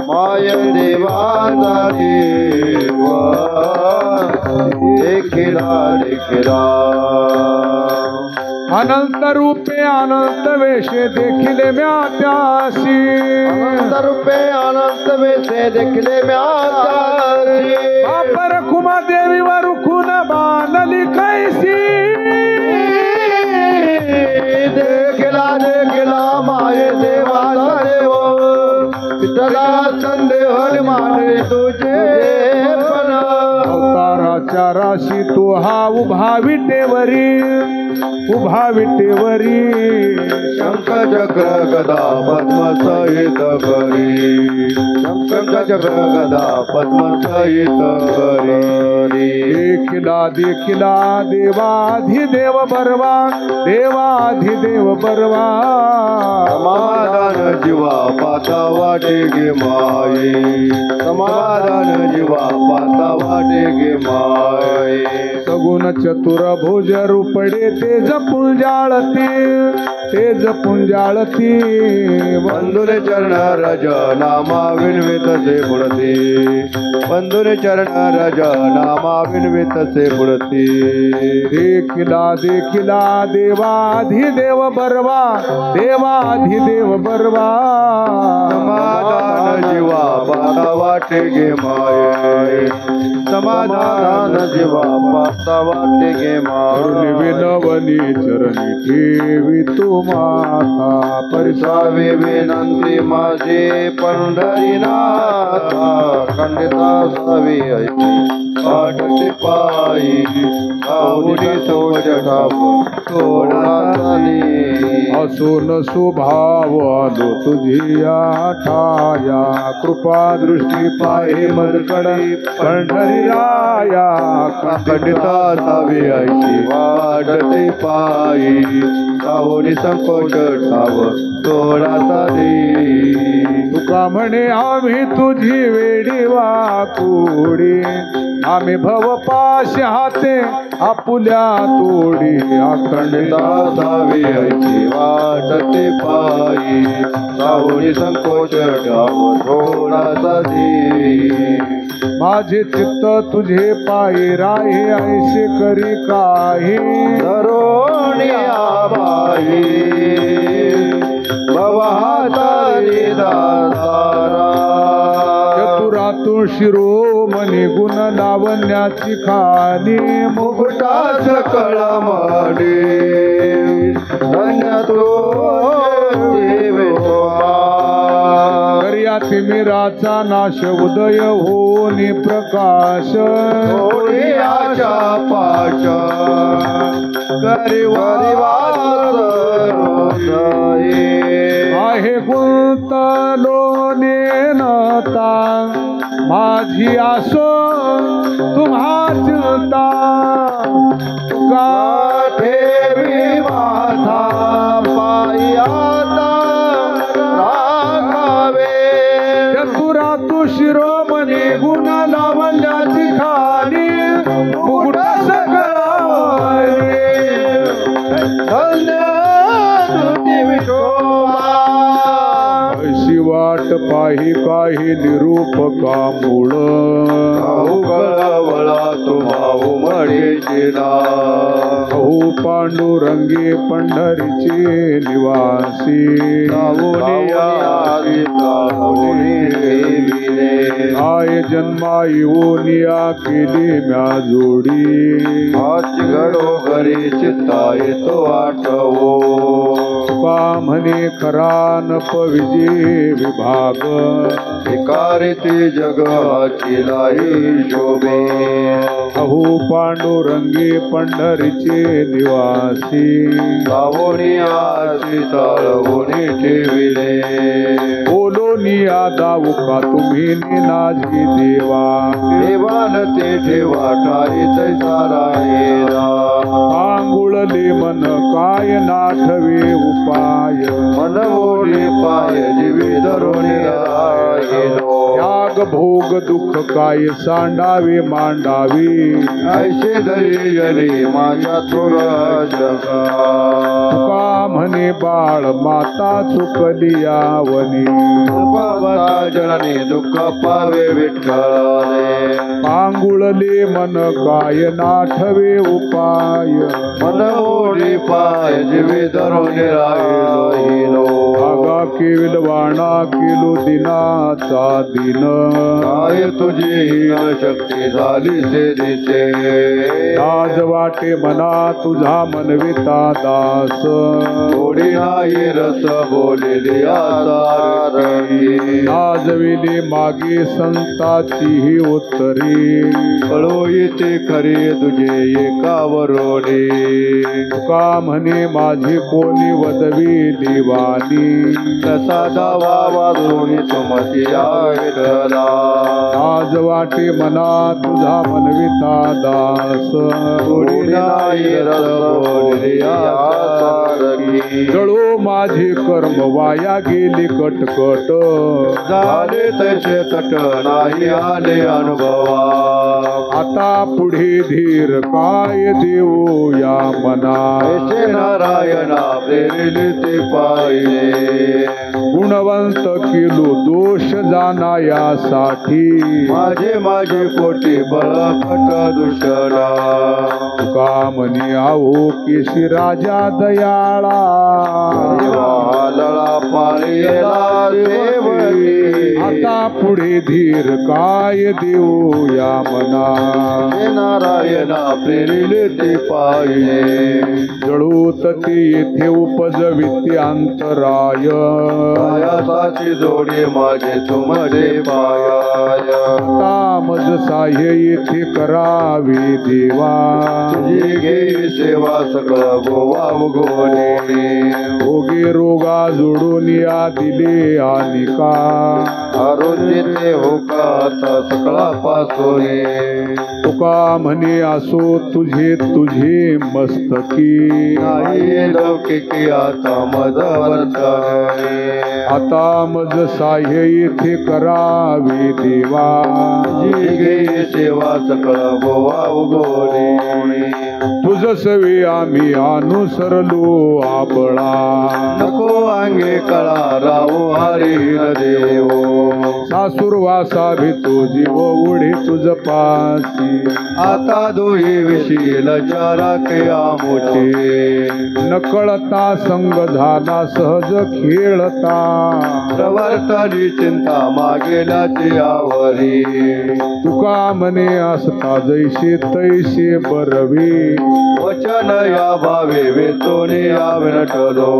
माय देवाचा देव देखिला देखिला अनंत रूपे अनंत वेशे देखिले म्या त्यासी अनंत रूपे अनंत वेशे देखिले म्या त्यासी बापर खुमा देवी वरुखून बांधली कैसी देखिला देखिला माये देवाचा देव विठ्ठला संदेह माने तुझे पण अवताराच्या राशी तो हा उभा विटेवरी शंख चक्र गदा पद्म सहित करी शंख चक्र गदा पद्म सहित करी देखिला देवाधिदेव बर्वा देवाधिदेव बर्वा समाधान जीवा पाता वाटे गे माये समाधान जीवा पाता वाटे गे माये सगुण चतुर भुज रूपडे तेज पुंजाळती बंधुरे चरण रज नामा विनवित से पुढती बंधुरे चरण रज नामा विनवित से पुढती देखिला देवाधिदेव बर्वा समाधान जीवा पाता वाटे गे माये समाधान जीवा पाता वाटे गे माये विनवनी चरणी ठेवी तू माता परिसावे विनंती माझे पंढरीनाथा खंडिता सवी वाटते पायी सावली सोज ठाव सोडाली असून स्वभाव आलो तुझी ठाया कृपा दृष्टी पाहे मदकडे पंढरी राया खंडिता सवी वाटते पायी सावली संकोच ठाव सोडाली तुका म्हणे आम्ही तुझी वेडी वाकुडी आम्ही भव पाश हाते आपुल्या तोडी खंडिता सावी वाटते पायी सावली संकोच ठाव सोडाली माझे चित्त तुझे पायी राहे ऐसे करी काही धरोण्या बाई भवहातारी दातारा चतुरातून शिरोमणी गुण लावण्याची खाणी मुकुटाच कळमडे धन्य तो कर्या तिमिराचा नाश उदय होनी प्रकाश होळीच्या पाश गरिवारी आहे गुंतलो नेनता माझी आसो तुम्हा चिंता ठेवी माथा पायाता राखावे चतुरा तू शिरोमणी गुण लावल्याची खाली मुकुट सकळावरी धन्य तुझी विठोबा अशी वाट पाही काही निरूपका मूळ कळवळा तुम्हा उमडीची ना अहो पांडुरंगी पंढरीचे निवासी आय जन्मा येऊनिया केली म्या जोडी घडोघरी चित्ता येतो आठवो का म्हणे खरा नप विजय विभाग भिकारिती जगाची लाई शोभे अहो पांडुरंगी पंढरीचे निवासी लावणी आशी चालवणी ठेविले बोलोनिया दाऊ का तुम्ही नाजी देवा देवान ते ठेवा ठाई तैसा राहिला आंघुळले मन काय नाठवे उपाय मनमोडी पाय जीवी धरून राहिलो त्याग भोग दुःख काय सांडावे मांडावे ऐशे दरी जरी माझ्या तुका तुका म्हणे बाळ माता चुकली यावनी जननी दुःख पावे विठ्ठले आंघुळले मन काय नाठवे उपाय मनमोडी पाय जीवी धरून राहिलो आगा केविलवाणा केलो दिनाचा दिन काय तुझी हीन शक्ती झाली से दिसे लाज वाटे मना तुझा मनविता दास थोडी नाही रस बोलिली आसारती लाजविली मागे संताची ही उत्तरी कळो येते खरे तुझे एकावरोने तुका म्हणे माझी कोणी वदविली वाणी तसा दावा वाजून तुमची विठला लाज वाटे मना तुझा मनविता दास थोडी नाही रस बोलिली आसारती जळो माझे कर्म वाया गेली कटकट झाले तसे तट नाही आले अनुभवा आता पुढे धीर काय देऊ या मना ऐसे नारायणा प्रेरिले ते पाहिले गुणवंत केलो दोष जाणायासाठी माझे पोटी बळकट दुष्टला तुका म्हणे आहो केशी राजा दयाळा लळा पाळीला देवकी आता पुढे धीर काय देऊ या मना नारायणा प्रेरिले ते पाहिले जळूत ते येथे उपजविते अंतराय पायासाची जोडी माझे तुमचे पाय आता मज साह्य येथे करावे देवा तुझी घे सेवा सकळ गोवा उगवणे भोगे रोगा जोडून या दिले आनिका आरोग्य ते हो का आता सकळा पासोने तुका म्हणे असो तुझे तुझे मस्तकी नाही लौकिकी आता मज वर्तने आता मज साह्य येथे करावे देवा तुझी घे सेवा सकळ गोवा उगवणे तुझ सवे आम्ही अनुसरलो आबळा नको अंगे कळा राहू हरी न देवो सासुरवासा भेतो जीव उडे तुझ पासी आता दोही विशील जरा के आमुचे नकळता संग झाला सहज खेळता प्रवर्तनी चिंता मागेल्याची आवरी तुका म्हणे असता जैसे तैसे बरवे वचन या भावे वेतोने याविनटलो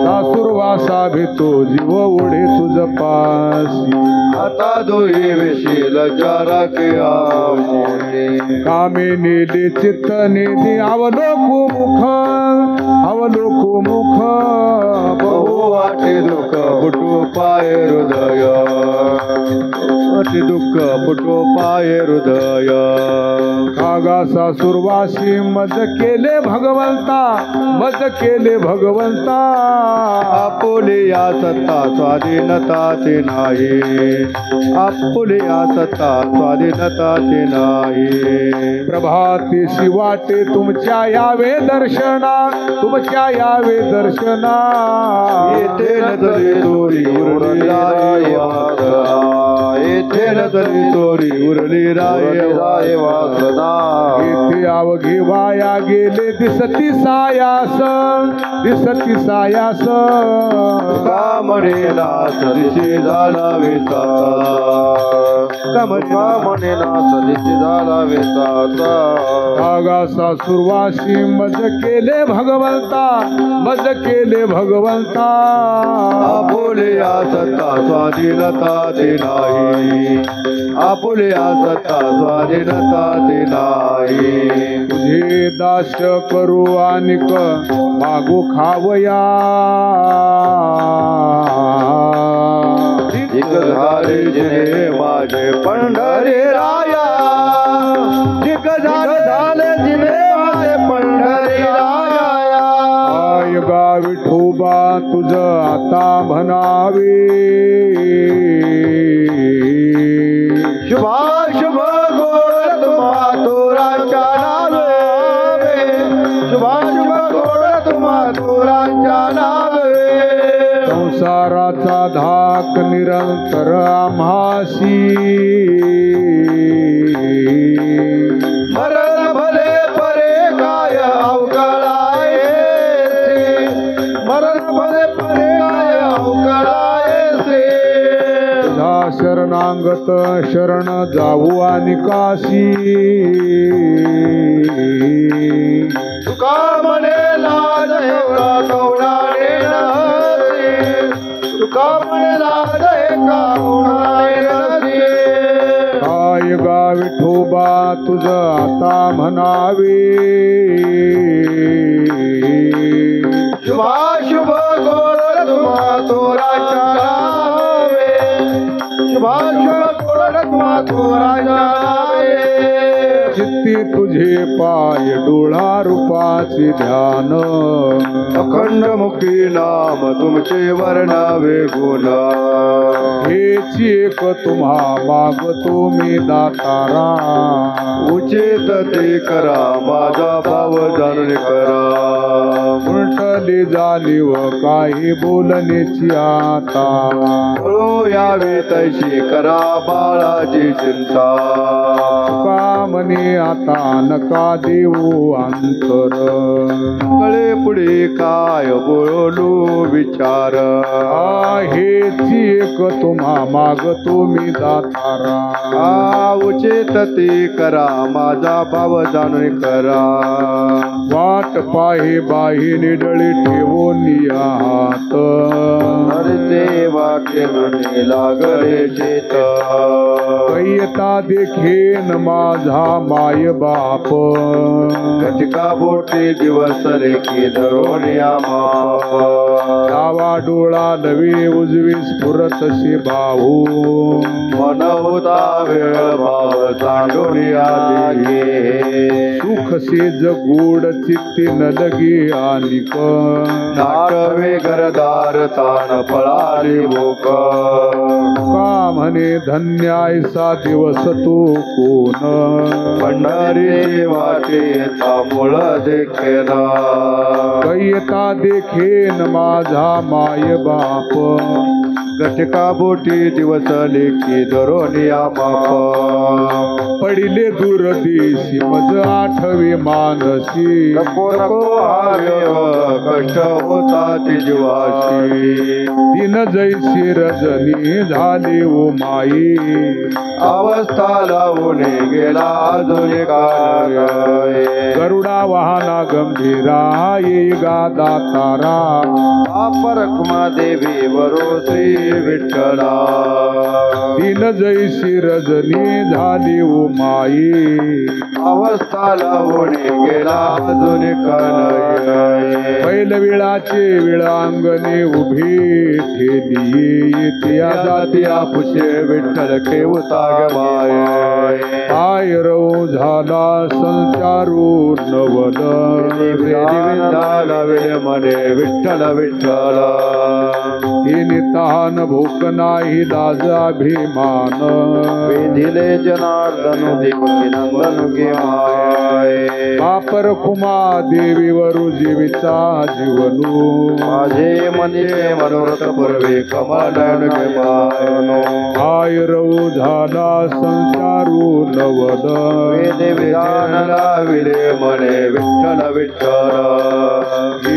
सासुरवासा भेतो जीव उडे तुझ पासी आता दोही विशील जरा के आमुचे कामे नेले चित्त नेली अवलोकू मुख बहु वाटे दुःख फुटू पाय हृदय वाटे दुःख फुटू पाय हृदय कागा सासुरवासी मज केले भगवंता आपुले या सत्ता स्वाधीनता ते नाही आपुले या सत्ता स्वाधीनता ते नाही प्रभातीशी वाटे तुमच्या यावे दर्शना येथे नजरे तोरी उरली राय वासना येथे नजरे तोरी उरली राय वासना येथे अवघे वाया गेले दिसती सायास का म्हणेला सदिशी झाला वेता का म्हणेला सदिशी झाला वेता कागा सासुरवासी मज केले भगवंता आपुले या सत्ता स्वाधीनता ते नाही आपुले या सत्ता स्वाधीनता ते नाही तुझे दास करू आनिक मागू खावया एक झाले जिने माझे पंढरी राया एक झाले जिने माझे पंढरी राया आय गा विठोबा तुझ आता म्हणावे शुभाशुभ गोड तुम्हा तोराच्या नावे शुभाशुभ गोड तुम्हा तोराच्या नावे संसाराचा धाक निरंतर आम्हासी मरण भले परे काय अवकाळाये मरण भले परे काय अवकाळाये तुझा शरणांगत शरण जाऊ आणि काशी तुका म्हणे लाज एका कवडाने नसे तुका म्हणे लाज एका कवडाने नसे काय गा विठोबा तुझ आता म्हणावे शुभाशुभ गोड तुम्हा तोराच्या नावे शुभाशुभ गोड तुम्हा तोराच्या नावे चित्ती तुझे पाय डोळा रूपाचे ध्यान अखंड मुखी नाम तुमचे वर्णावे गुण हेची एक तुम्हा मागतो मी दातारा उचित ते करा माझा भाव जाणून करा उलटली झाली व काही बोलण्याची आता कळो यावे तैशी करा बाळाची चिंता का म्हणे आता नका देऊ अंतर. कळे पुढे काय बोलू विचार. हेची एक तुम्हा मागतो मी दातारा. उचित ते करा माझा भाव जाणून करा. वाट पाहे बाही निडळी ठेवून हात. ते वाटे म्हणे लागले शेत. कैयता देखेन माझा माय बाप. घटका बोटे दिवस रेखी धरून माप. डावा डोळा नवे उजवी स्फुरतशी बाहू. मन होता वेळ भाव सांडून आली. सुख सेज गोड चित्ती न लगे आनिक. नाटवे घरदार तान पळाली भोक. का म्हणे धन्याय सा दिवस तो कोण. पंढरी वाटे मुळ देखेना. कैयता देखेन माझा माय बाप. घटका बोटी दिवस लेखी धरून माप. पडिले दूरदेशी मज आठवे मानसी. नको नको कष्ट होता ती जीवाशी. दिन जैसी रजनी झाले ओ माई. अवस्था लावून गेला अजून काय. गरुडा वाहना गंभीरा ये गा दातारा. परकुमा देवी वरो श्री विठ्ठला. दिन जैसी रजनी झाली ओ माई. अवस्था लावून गेला अजून काय. बैलविळाचे विळांगणे उभी ठेली. त्या जाती आपुषे विठ्ठल केवता गमाय. पाय रव झाला संचारू नवल. म्हणे विठ्ठल विठ्ठल. तिने तहान भूक नाही लाज अभिमान. विधिले जनार्दन देवकी नंदन गे माय. पापर कुमा देवीवरु जीविचा जीवनू. माझे मने मनोरथ पूर्वे कमलन गे माय. पाय रव झाला संचारू नवल. वेदे विधान लाविले म्हणे विठ्ठल विठ्ठल.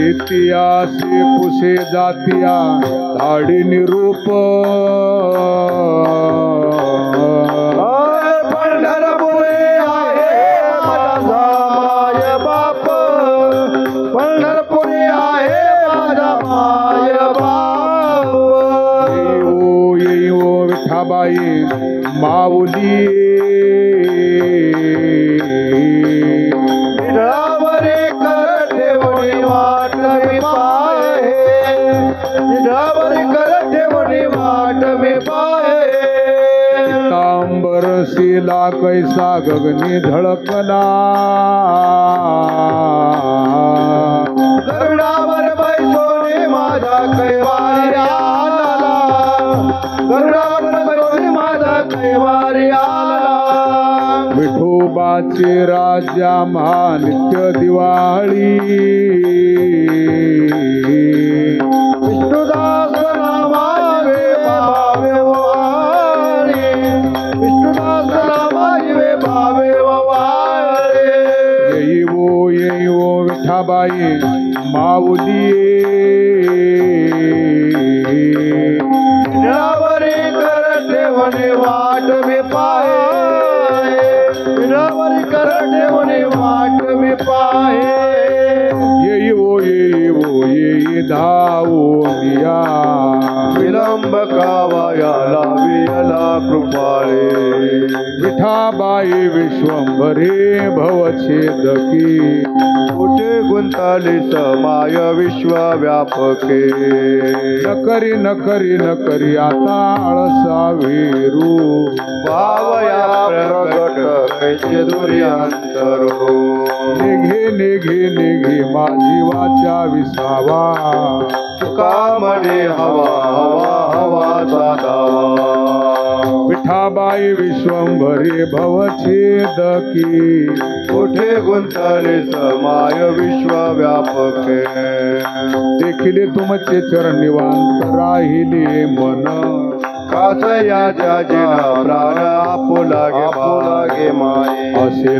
इतिहासी पुसे जातिया धाडी निरूप. पंढरपुरे आहे माझा माय बाप. पंढरपुरे आहे माझा माय बाप. येई ओ विठाबाई माऊली. विठावरे कर ठेवणी वाट मी पाय. विठावरे कर ठेवणी वाट मी पाय. तांबर शिला कैसा गगनी धडकला. गरुडावर बैसोने माझा कैवारी आला. गरुडावर बैसोने माझा कैवारी आला. विठोबाचे राजा महानित्य दिवाळी. विष्णुदास नामावे भावे वाळे. विष्णुदास नामावे भावे वाळे. येई ओ विठाबाई माऊली. विठावरी कर ठेवणे वाट मी पाहे. विठावरी कर ठेवणे वाट मी पाहे. येई धावूनिया. विलंब कावायाला वियला कृपाळे. विठाबाई विश्वंभरे भवछेदकी. कुठे गुंताली समाय विश्वव्यापके. न करी आता आळसा वेरू. भावया प्रगट कैसे दुर्यांतरो. निघे माझी वाचा विसावा. तुका म्हणे हवा हवा हवा साधावा. विठाबाई विश्वंभरे भवछेदकी. कुठे गुंतले समाय विश्वव्यापके. देखिले तुमचे चरण निवांत राहिले मन. कासया जिना प्राण आपुलागे माये. असे न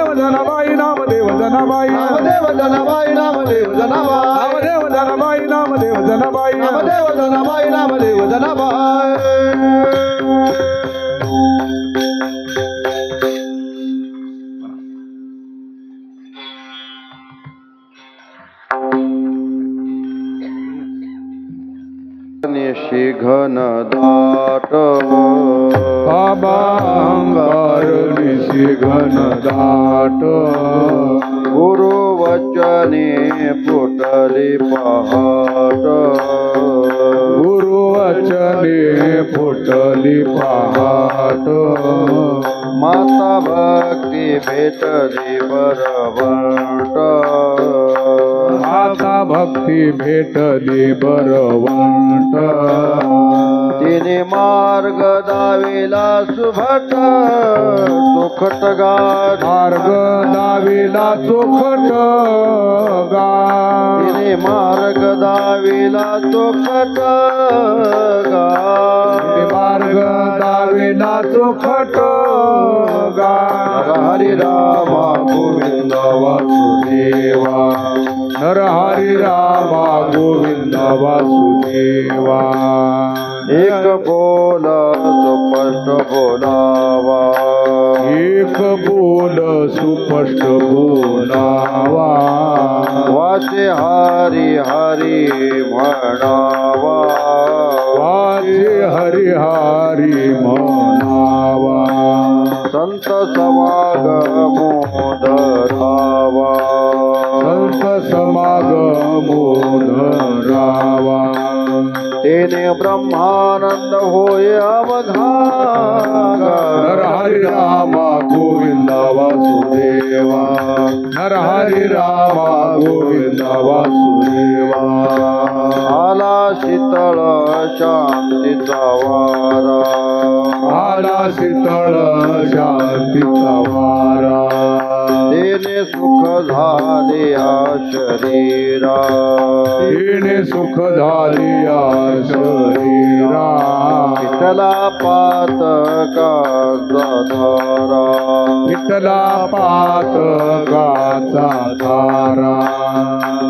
जनाबाई निशी घन दाट अभांगार निशी घन दाट गुरु वचने फुटली पहाट गुरु वचने फुटली पहाट माता भक्ती भेटली बरवंट माता भक्ती भेटली बरवंट तिने मार्ग दाविला सुभट सुखट गात मार्ग दाविला चोखट गात तिने मार्ग दाविला सुखट गात मार्ग दाविला चोखट गात हरि रामा गोविंद वासुदेवा नर हरि रामा गोविंद वासुदेवा एक बोल सुस्पष्ट बोलावा एक बोल सुस्पष्ट बोलावा वाचे हरी हरी म्हणावा वाचे हरि हरि म्हणावा संत समागमोदरावा संत समागमोदरावा तेने ब्रह्मानंद होय अवघा नर हरि रामा गोविंद वासुदेवा नर हरि रामा गोविंद वासुदेवा आला शीतळ शांतीचा वारा आला शीतळ शांतीचा वारा तेने सुख झाले या शरीरा तिने सुख झाली या शरीरा विठ्ठला पातकाचा धारा विठ्ठला पातकाचा तारा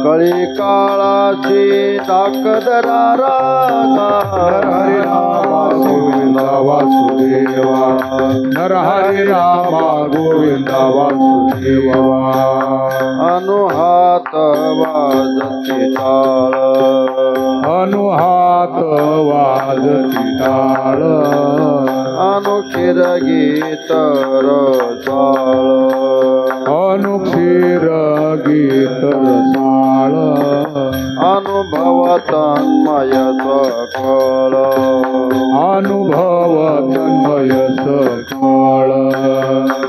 कळी काळाची ताकदरारा नर हरि रामा गोविंद वासुदेवा नर हरि रामा गोविंद वासुदेवा अनुहात वाजती टाळ अनुहात वाजती टाळ अनुक्षीर गीत रसाळ अनुक्षीर गीत रसाळ अनुभव तन्मय सकळ अनुभव तन्मय सकळ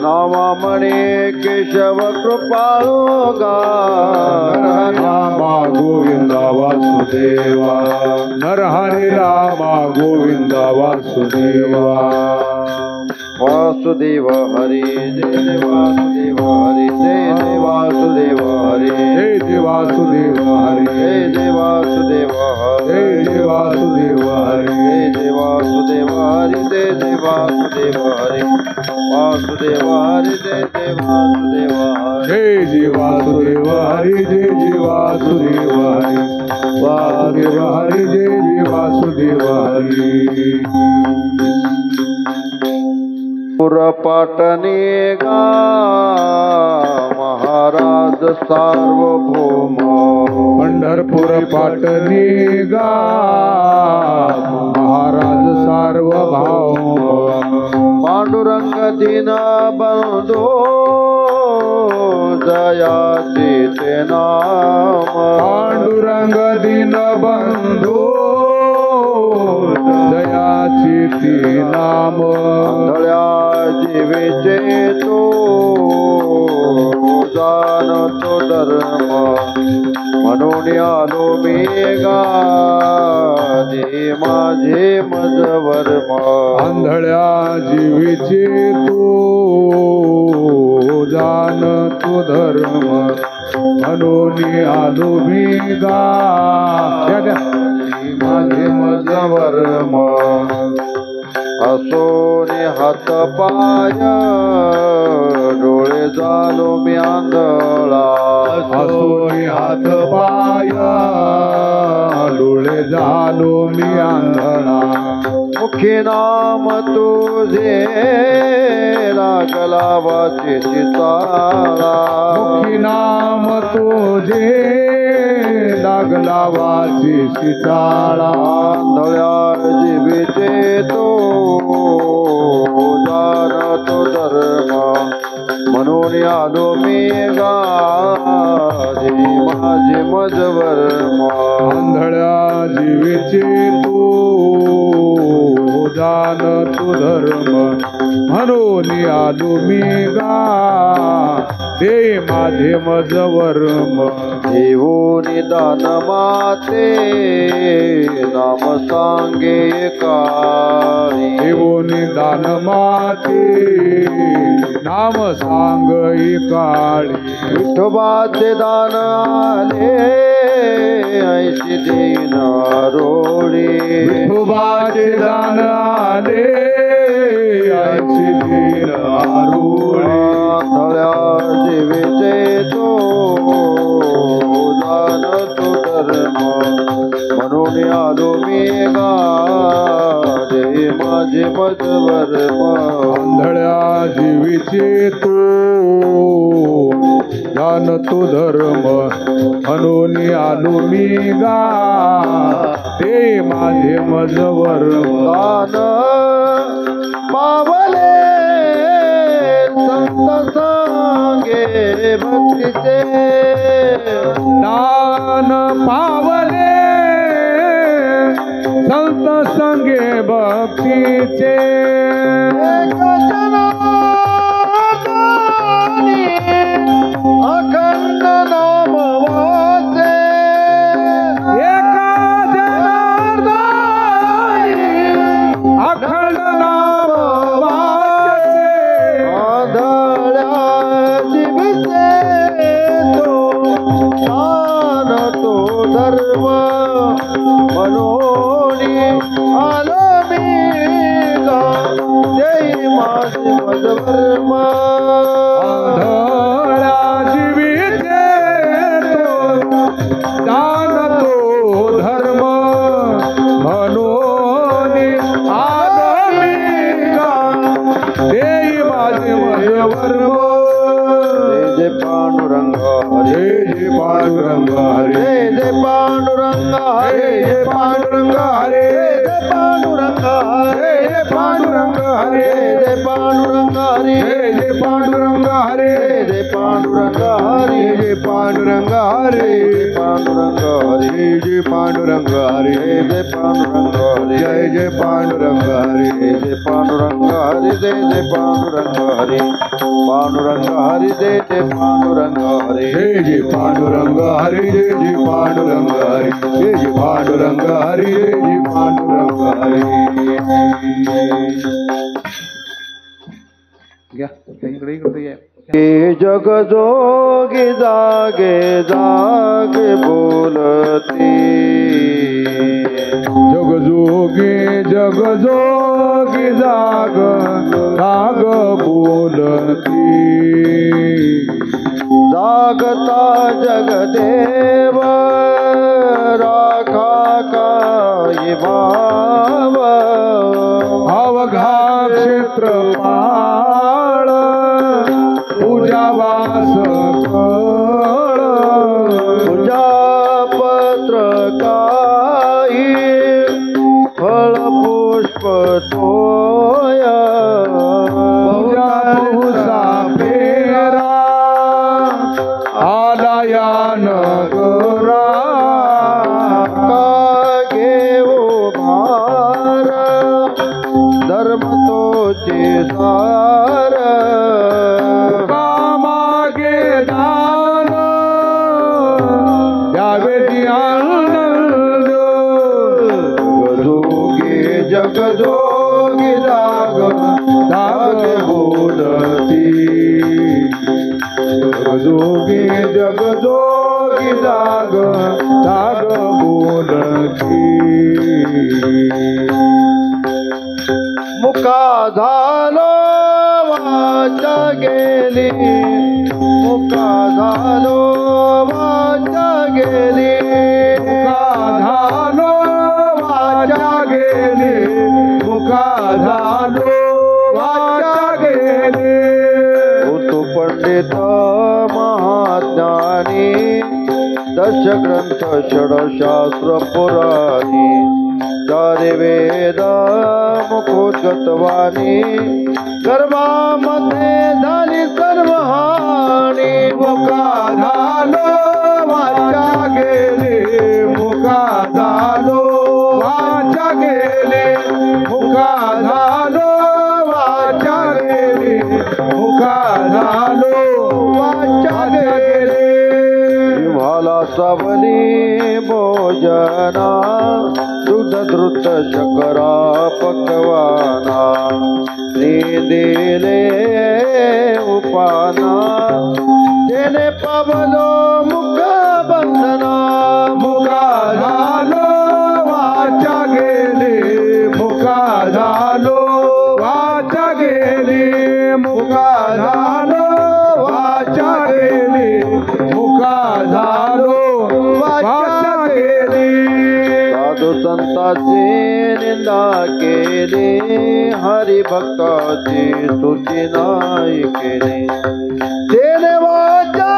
नाममणे केशव कृपाळो गा रामा गोविंद वासुदेवा नर हरि रामा गोविंद वासुदेवा वासुदेव हरी जय वासुदेव हरी जय वासुदेव हरी जय वासुदेव हरि जय वासुदेव हरी जय वासुदेव हरि जय वासुदेव हरी जय वासुदेव हरी वासुदेव हरी जय वासुदेव हरी जय वासुदेव हरि जय वासुदेव हरि वासुदेव हरि जय वासुदेव हरि पुरपाटणे गा महाराज सार्वभौम पंढरपूर पाटणी गा महाराज सार्वभौम पांडुरंग दीन बंधो जयाचे ते नाम पांडुरंग दीन बंधू दयाची ती नाम धळ्या जीवेचे तो जाणतो धर्म म्हणून आलो मी गा दे माझे मज वर्म आंधळ्या जीवीचे तू जाण तो धर्म म्हणून आलो मी गा माझे मज वर्म असो हात पाय डोळे झालो मी आंधळा हसून हात पाय डोळे झालो मी आंधळा मुखी नाम तुझे लागला वाचेची चाळा मुखी नाम तुझे लागला वाचीची चाळा आंधळ्या जीविते तो जाणतो धर्म म्हणून आलो मी गाधी माझे मजवर्म आंधळ्या जीवेचे तू जाण तू धर्म म्हणून आलो मी गा दे माझे मज वर्म देऊन दान माते नाम सांगे काळी देऊन दान माते नाम सांग काळी विठोबाचे दान आले ऐशी देईन रोळी विठोबाचे दान आले ऐशी दिन आरुळी आंधळ्या जीविते तो दान तो धर्म म्हणून आलो मी गाजे माझे मजवर्म आंधळ्या जीवीचे तू जाण तू धर्म म्हणून आलो मी गा ते माझे मज वर्म दान पावले संत सांगे भक्तीचे दान पावले संत संगे भक्तीचे अखंड नाम वाचे एका जनार्दनी अखंड नाम वाचे आंधळ्या जीविते तो दान तो धर्म म्हणून आलो मी गा जय माझे मजवर्म आंधळ्या जीवीचे तो दान तो धर्म म्हणून आलो मी गा देई माझे मज वर्म जय पांडुरंग हरे जय पांडुरंग हरे जय पांडुरंग हरे जय पांडुरंग हरे जय पांडुरंग हरे जय पांडुरंग हरे जय पांडुरंग हरे जय पांडुरंग हरे जय पांडुरंग हरे जय पांडुरंग हरे जय पांडुरंग हरे जय पांडुरंग हरे जय पांडुरंग हरे जय जय पांडुरंग हरे जय पांडुरंग हरे पांडुरंग हरे जय जय पांडुरंग हरे जय जय पांडुरंग हरे जय जय पांडुरंग हरे जय जय पांडुरंग हरे जय जय पांडुरंग हरे घ्या इकडे इकडे या हे जग जोगी जागे जागे बोलती जगजोगी जगजोगी जाग जाग बोलती जागता जगदेव राखा काय भाव अवघा क्षेत्रपाळ पूजा वास कळ पूजा पत्र काही फळ पुष्प तोय पूजा पुसा फेरा आलाया नगरा का घेऊ भार धर्म तोचे सार कामागे दान द्यावे आनंद जोगे जगजोगी जाग जाग बोलती जगजोगी जगजोगी जाग जाग बोलती मुका झाल वाचा गेली मुका झालो वाचा गेली झालो वाचा गेली मुका झालो वाचा गेली तू पंडित महाज्ञानी दशग्रंथ षडशास्त्र पुराणी चारि वेद मुखोद्गतवाणी गर्भामध्ये झाली सर्व हानी मुका झालो वाचा गेली मुका झालो वाचा गेली मुका झालो वाचा गेली मुका झालो वाचा गेली जिव्हाला सबली भोजना दुध द्रुत शकरा पकवाना दिले उपाना जेने पावलो मुख बंधना मुका झालो वाचा गेली मुका झालो वाचा गेली मुका झालो वाचा गेली मुका झालो वाचा गेली साधू संतांची निंदा केली हरिभक्ताची स्तुती नाही केली तेने वाचा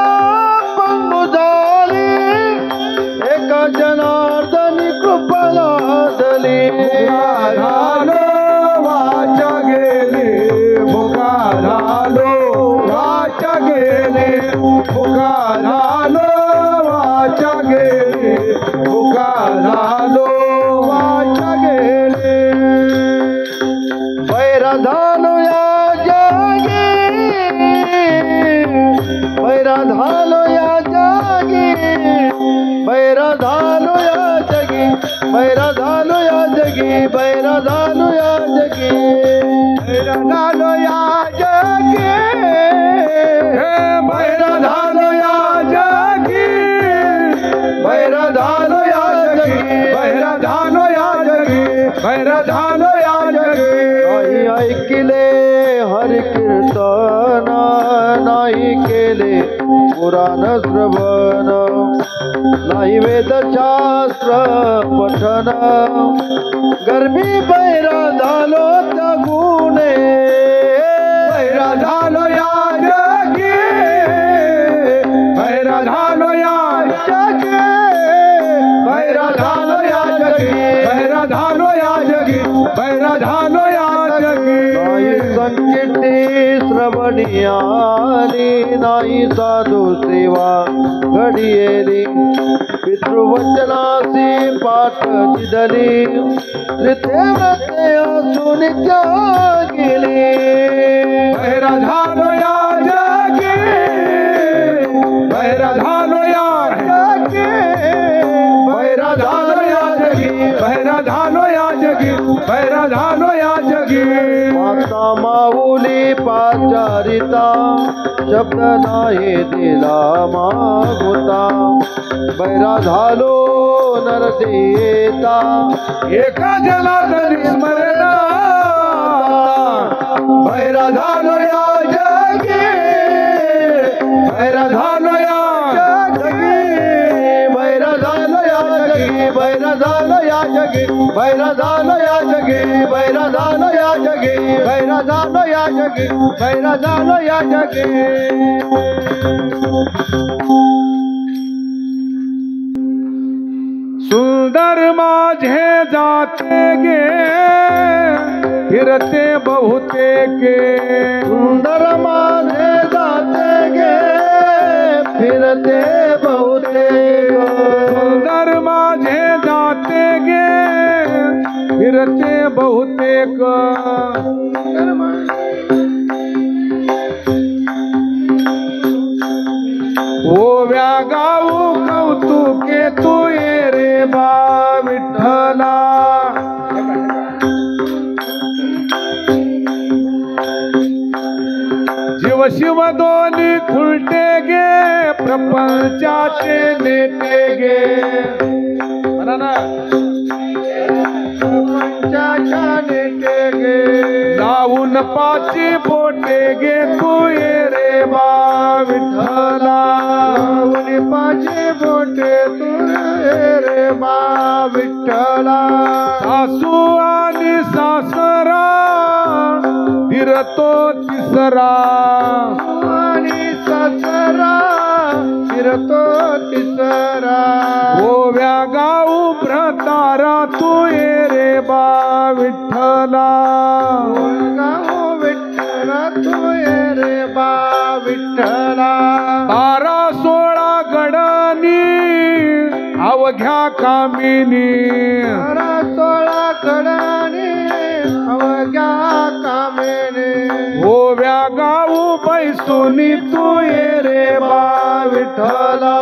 पंगु झाली एका जनार्दनी कृपला दली झालो वाचा गेली मुका झालो वाचा गेली मुका झालो वाचा गेली मुका झालो वाचा गेली बैरा झालो या जागी बैरा झालो या जागी बैरा झालो या जगी बैरा झालो या जगी बैरा झालो या जगी बैरा झालो या जगी हे बैरा झालो या जगी बैरा झालो या जगी बैरा झालो या जगी बैरा झालो या जगी नाही ऐकिले हरि कीर्तन नाही केले पुराण श्रवण नाही वेदशास्त्र पठन गर्भी बैरा झालो त्या गुणे बैरा झालो या जगी बैरा झालो या जगी बैरा झालो या जगी बैरा झालो या जगी बैरा झालो या जगी नाही संकीर्ती श्रवणियाली नाही साधू सेवा घडियेली पितृवचनासी पाठ दिदली त्रितेव्रते असून त्यागिली बैरा झालो या जगी बैरा झालो या जगी बैरा झालो या जगी बैरा झालो या जगी बैरा झालो या जगी माता माऊली पाचारिता शब्द नाही दिला मागुता बैरा झालो नरदेता एका जनार्दनी स्मरणा बैरा झालो या जगी बैरा झालो या जगी बैरा झालो या जगी बैरा झालो या जगी बैरा झालो या जगी बैरा झालो या जगी बैरा झालो या जगी बैरा झालो या जगी सुंदर माझे जाते गे फिरते बहुते के सुंदर माझे जाते गे फिरते बहुते सुंदर माझे जाते गे फिरते बहुतेक ओव्या गाऊ कौतुके तू ये रे बा विठ्ठला जीव शिव दोन्ही खुलटे गे प्रपंचाचे नेटे गे म्हणा ना पंचाच्या नेटे गे लावून पाची बोटे गे तू ये रे बा विठ्ठला लावून पाचे बोटे तू रे बा विठ्ठला सासू आणि सासरा फिरतो तिसरा आणि सासरा फिरतो तिसरा ओव्या गाऊ भ्रतारा तू ये रे बा विठ्ठला गाव विठ्ठला तू रे बा विठ्ठला 12-16 गडानी अवघ्या कामिनी 16 गडाने अवघ्या कामेने ओव्या गाऊ बैसुनी तू ये रे बा विठ्ठला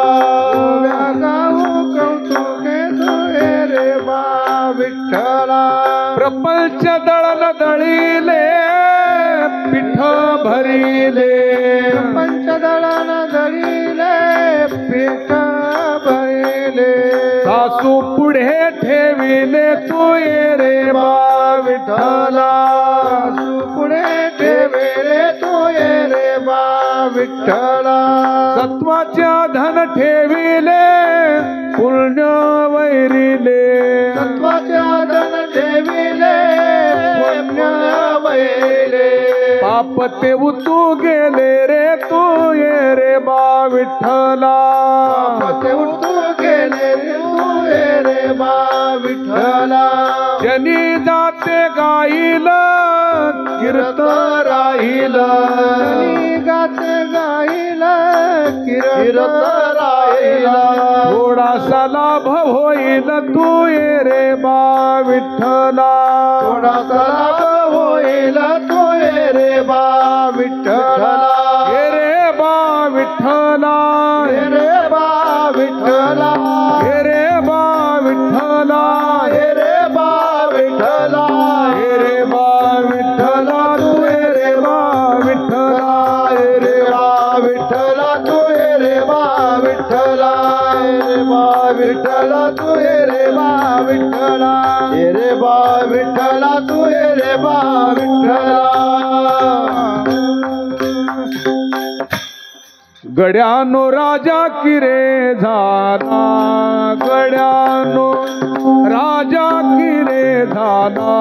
गाव कौतुके तू रे बा विठ्ठला प्रपंच दळण दळीले पिठ भरिले पंचदळान दळीले पीठ भरिले सासू पुढे ठेविले तू ये रे बा विठ्ठला पुढे ठेवेले तू रे बा विठ्ठला सत्वाच्या धन ठेविले पुण्य वैरिले सत्वाच्या धन ठेविले पुण्य वैले पाप ते तू गेले रे तू ये रे बा विठ्ठला तू गेले तू रे बा विठ्ठला जनी जाते गाईल कीर्त राहील गात गाईल किरत राहील थोडासा लाभ होईल तू ये रे बा विठ्ठला थोडासा लाभ होईल तू रे बा विठ्ठला ये रे बा विठ्ठला रे बा विठ्ठला ये रे बा विठ्ठला रे बा विठ्ठला ये रे बा विठ्ठला तू ये रे बा विठ्ठला रे बा विठ्ठला तू रे बा विठ्ठला रे बा विठ्ठला तू रे बा विठ्ठला रे बा विठ्ठला तू रे बा विठ्ठला गड्यानो राजा किरे झाला गड्यानो राजा किरे झाला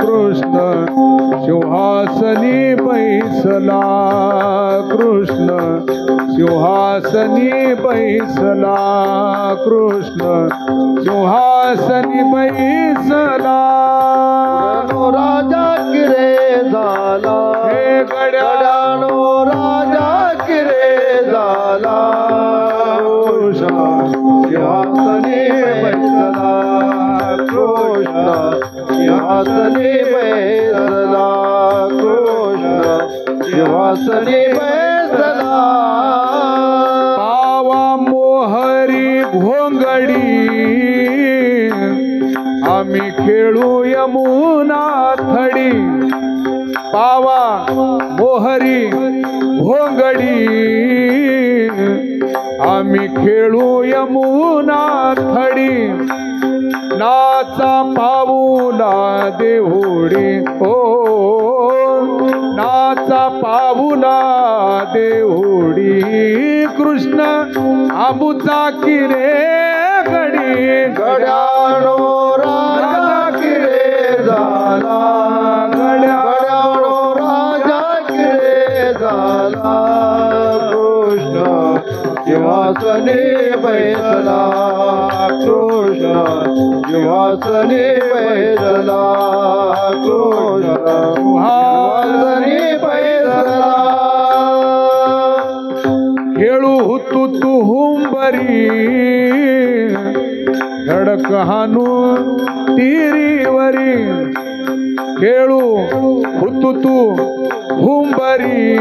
कृष्ण सिंहासनी बैसला कृष्ण सिंहासनी बैसला कृष्ण सिंहासनी बैसला राजा किरे झाला हे गड्यानो राजा किरे झाला सिंहासनी बैसला कृष्ण सिंहासनी बैसला कृष्ण सिंहासनी बैसला पावा मोहरी घोंगडी आम्ही खेळू यमुना थडी पावा मोहरी घोंगडी आम्ही खेळू यमुना थडी नाचा पाऊला देहुडी ओ नाचा पाऊला देहुडी कृष्ण आबूचा किरे गडी गड्यानो राजा किरे झाला गड्यानो राजा किरे झाला कृष्ण सिंहासनी बैसला कृष्ण सिंहासनी बैसला कृष्ण सिंहासनी बैसला खेळू तू तू हुंबरी धडक हाणून तिरीवरी खेळू हुतू तू हुंबरी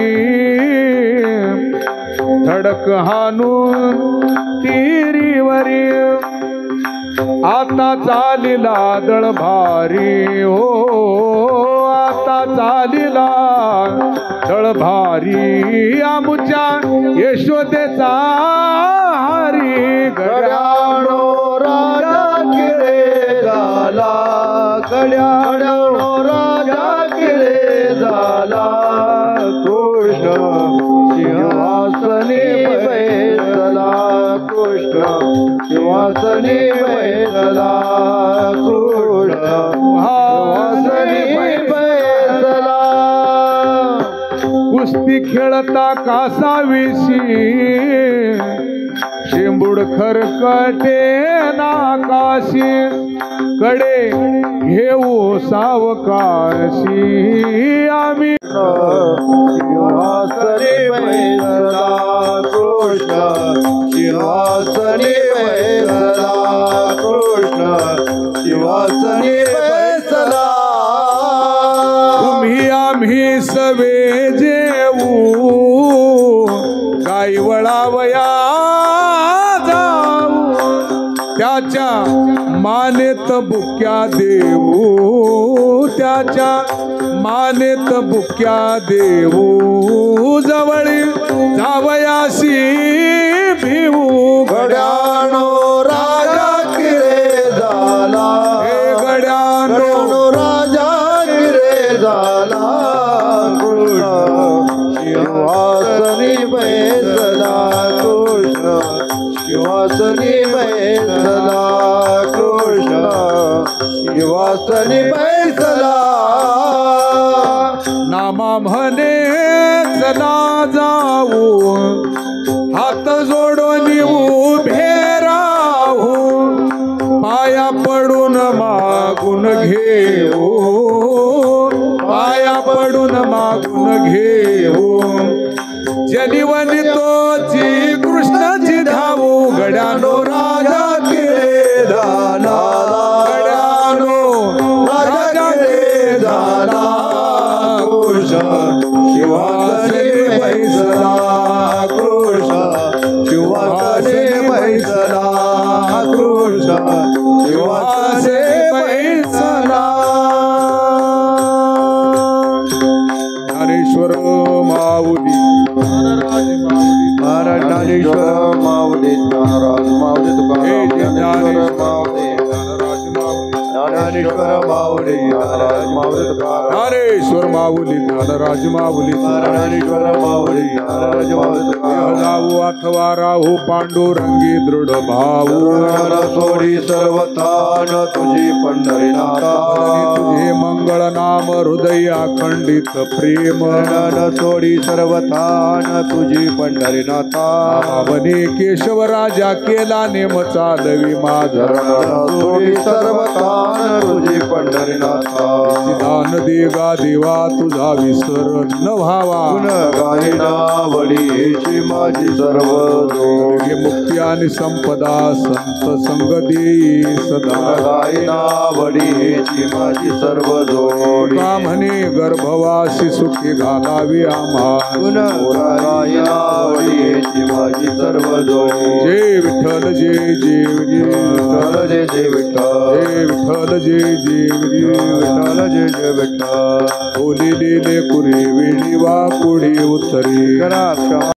धडक हाणून तिरीवरी आता चालिला दळ भारी हो आता चालिला दळ भारी आमुच्या यशोदेचा हारी गड्यानो राजा किरे झाला गड्यानो राजा किरे झाला कृष्ण सिंहासनी बैसला कृष्ण सिंहासनी बैसला कृष्ण सिंहासनी बैसला कुस्ती खेळता कासाविशी शेंबूड खरकटे नाकाशी कडे घेऊ सावकाशी आम्ही सिंहासनी बैसला कृष्ण सिंहासनी बैसला कृष्ण सिंहासनी बैसला तुम्ही आम्ही सवे जेऊ गाई वळावया जाऊ त्याच्या मानेत बुक्या देऊ त्याच्या मानेत बुक्या देऊ जवळी जावयाशी भिवू गड्यानो राजा किरे झाला हे गड्यानो गड्यानो राजा किरे झाला कृष्ण सिंहासनी बैसला कृष्ण सिंहासनी बैसला कृष्ण सिंहासनी बैसला नामा म्हणे चला जाऊ हात जोडून उभे राहू पाया पडून मागून घेऊ पाया पडून मागून घेऊ जलिवनी तोची कृष्णाची धावू गड्यानो राजा किरे झाला गड्यानो राजा किरे झाला कृष्ण शिवासनी बैसला कृष्ण शिवासनी बैसला कृष्ण शिवासनी बैसला ज्ञानेश्वर माऊली महाराज ज्ञानेश्वर माऊली महाराज माऊली तुकाराम ज्ञानेश्वर माऊली ज्ञानेश्वर माऊली महाराज माऊली तुकाराम ज्ञानेश्वर माऊली ज्ञानराज माऊली ज्ञानेश्वर माऊली महाराज माऊली तुकाराम राहू अथवा राहू पांडुरंगी दृढ भाऊ सोडी सर्वथान तुझी पंढरीनाथा तुझे मंगळ नाम हृदय अखंडित प्रेम मन सोडी सर्वथान तुझी पंढरीनाथा वने केशव राजा केला नेम चालवी माझा सोडी सर्वथान तुझी पंढरीनाथा दान देगा देवा तुझा विसर न व्हावा गुण गायना वडीची माझी सर्व हे मुक्ती आणि संपदा संत संग देई सदा गायना वडीची माझी सर्व जोडी का म्हणे गर्भवासी सुखी घालावी आम्हा गुण गायना वडीची माझी सर्व जोडी जय विठ्ठल जय जय विठ्ठल जय जय विठ्ठल जय विठ्ठल जय जय विठ्ठल जय जय विठ्ठल बोली लिले कुरे वेणी वा कुडी उत्तरी करा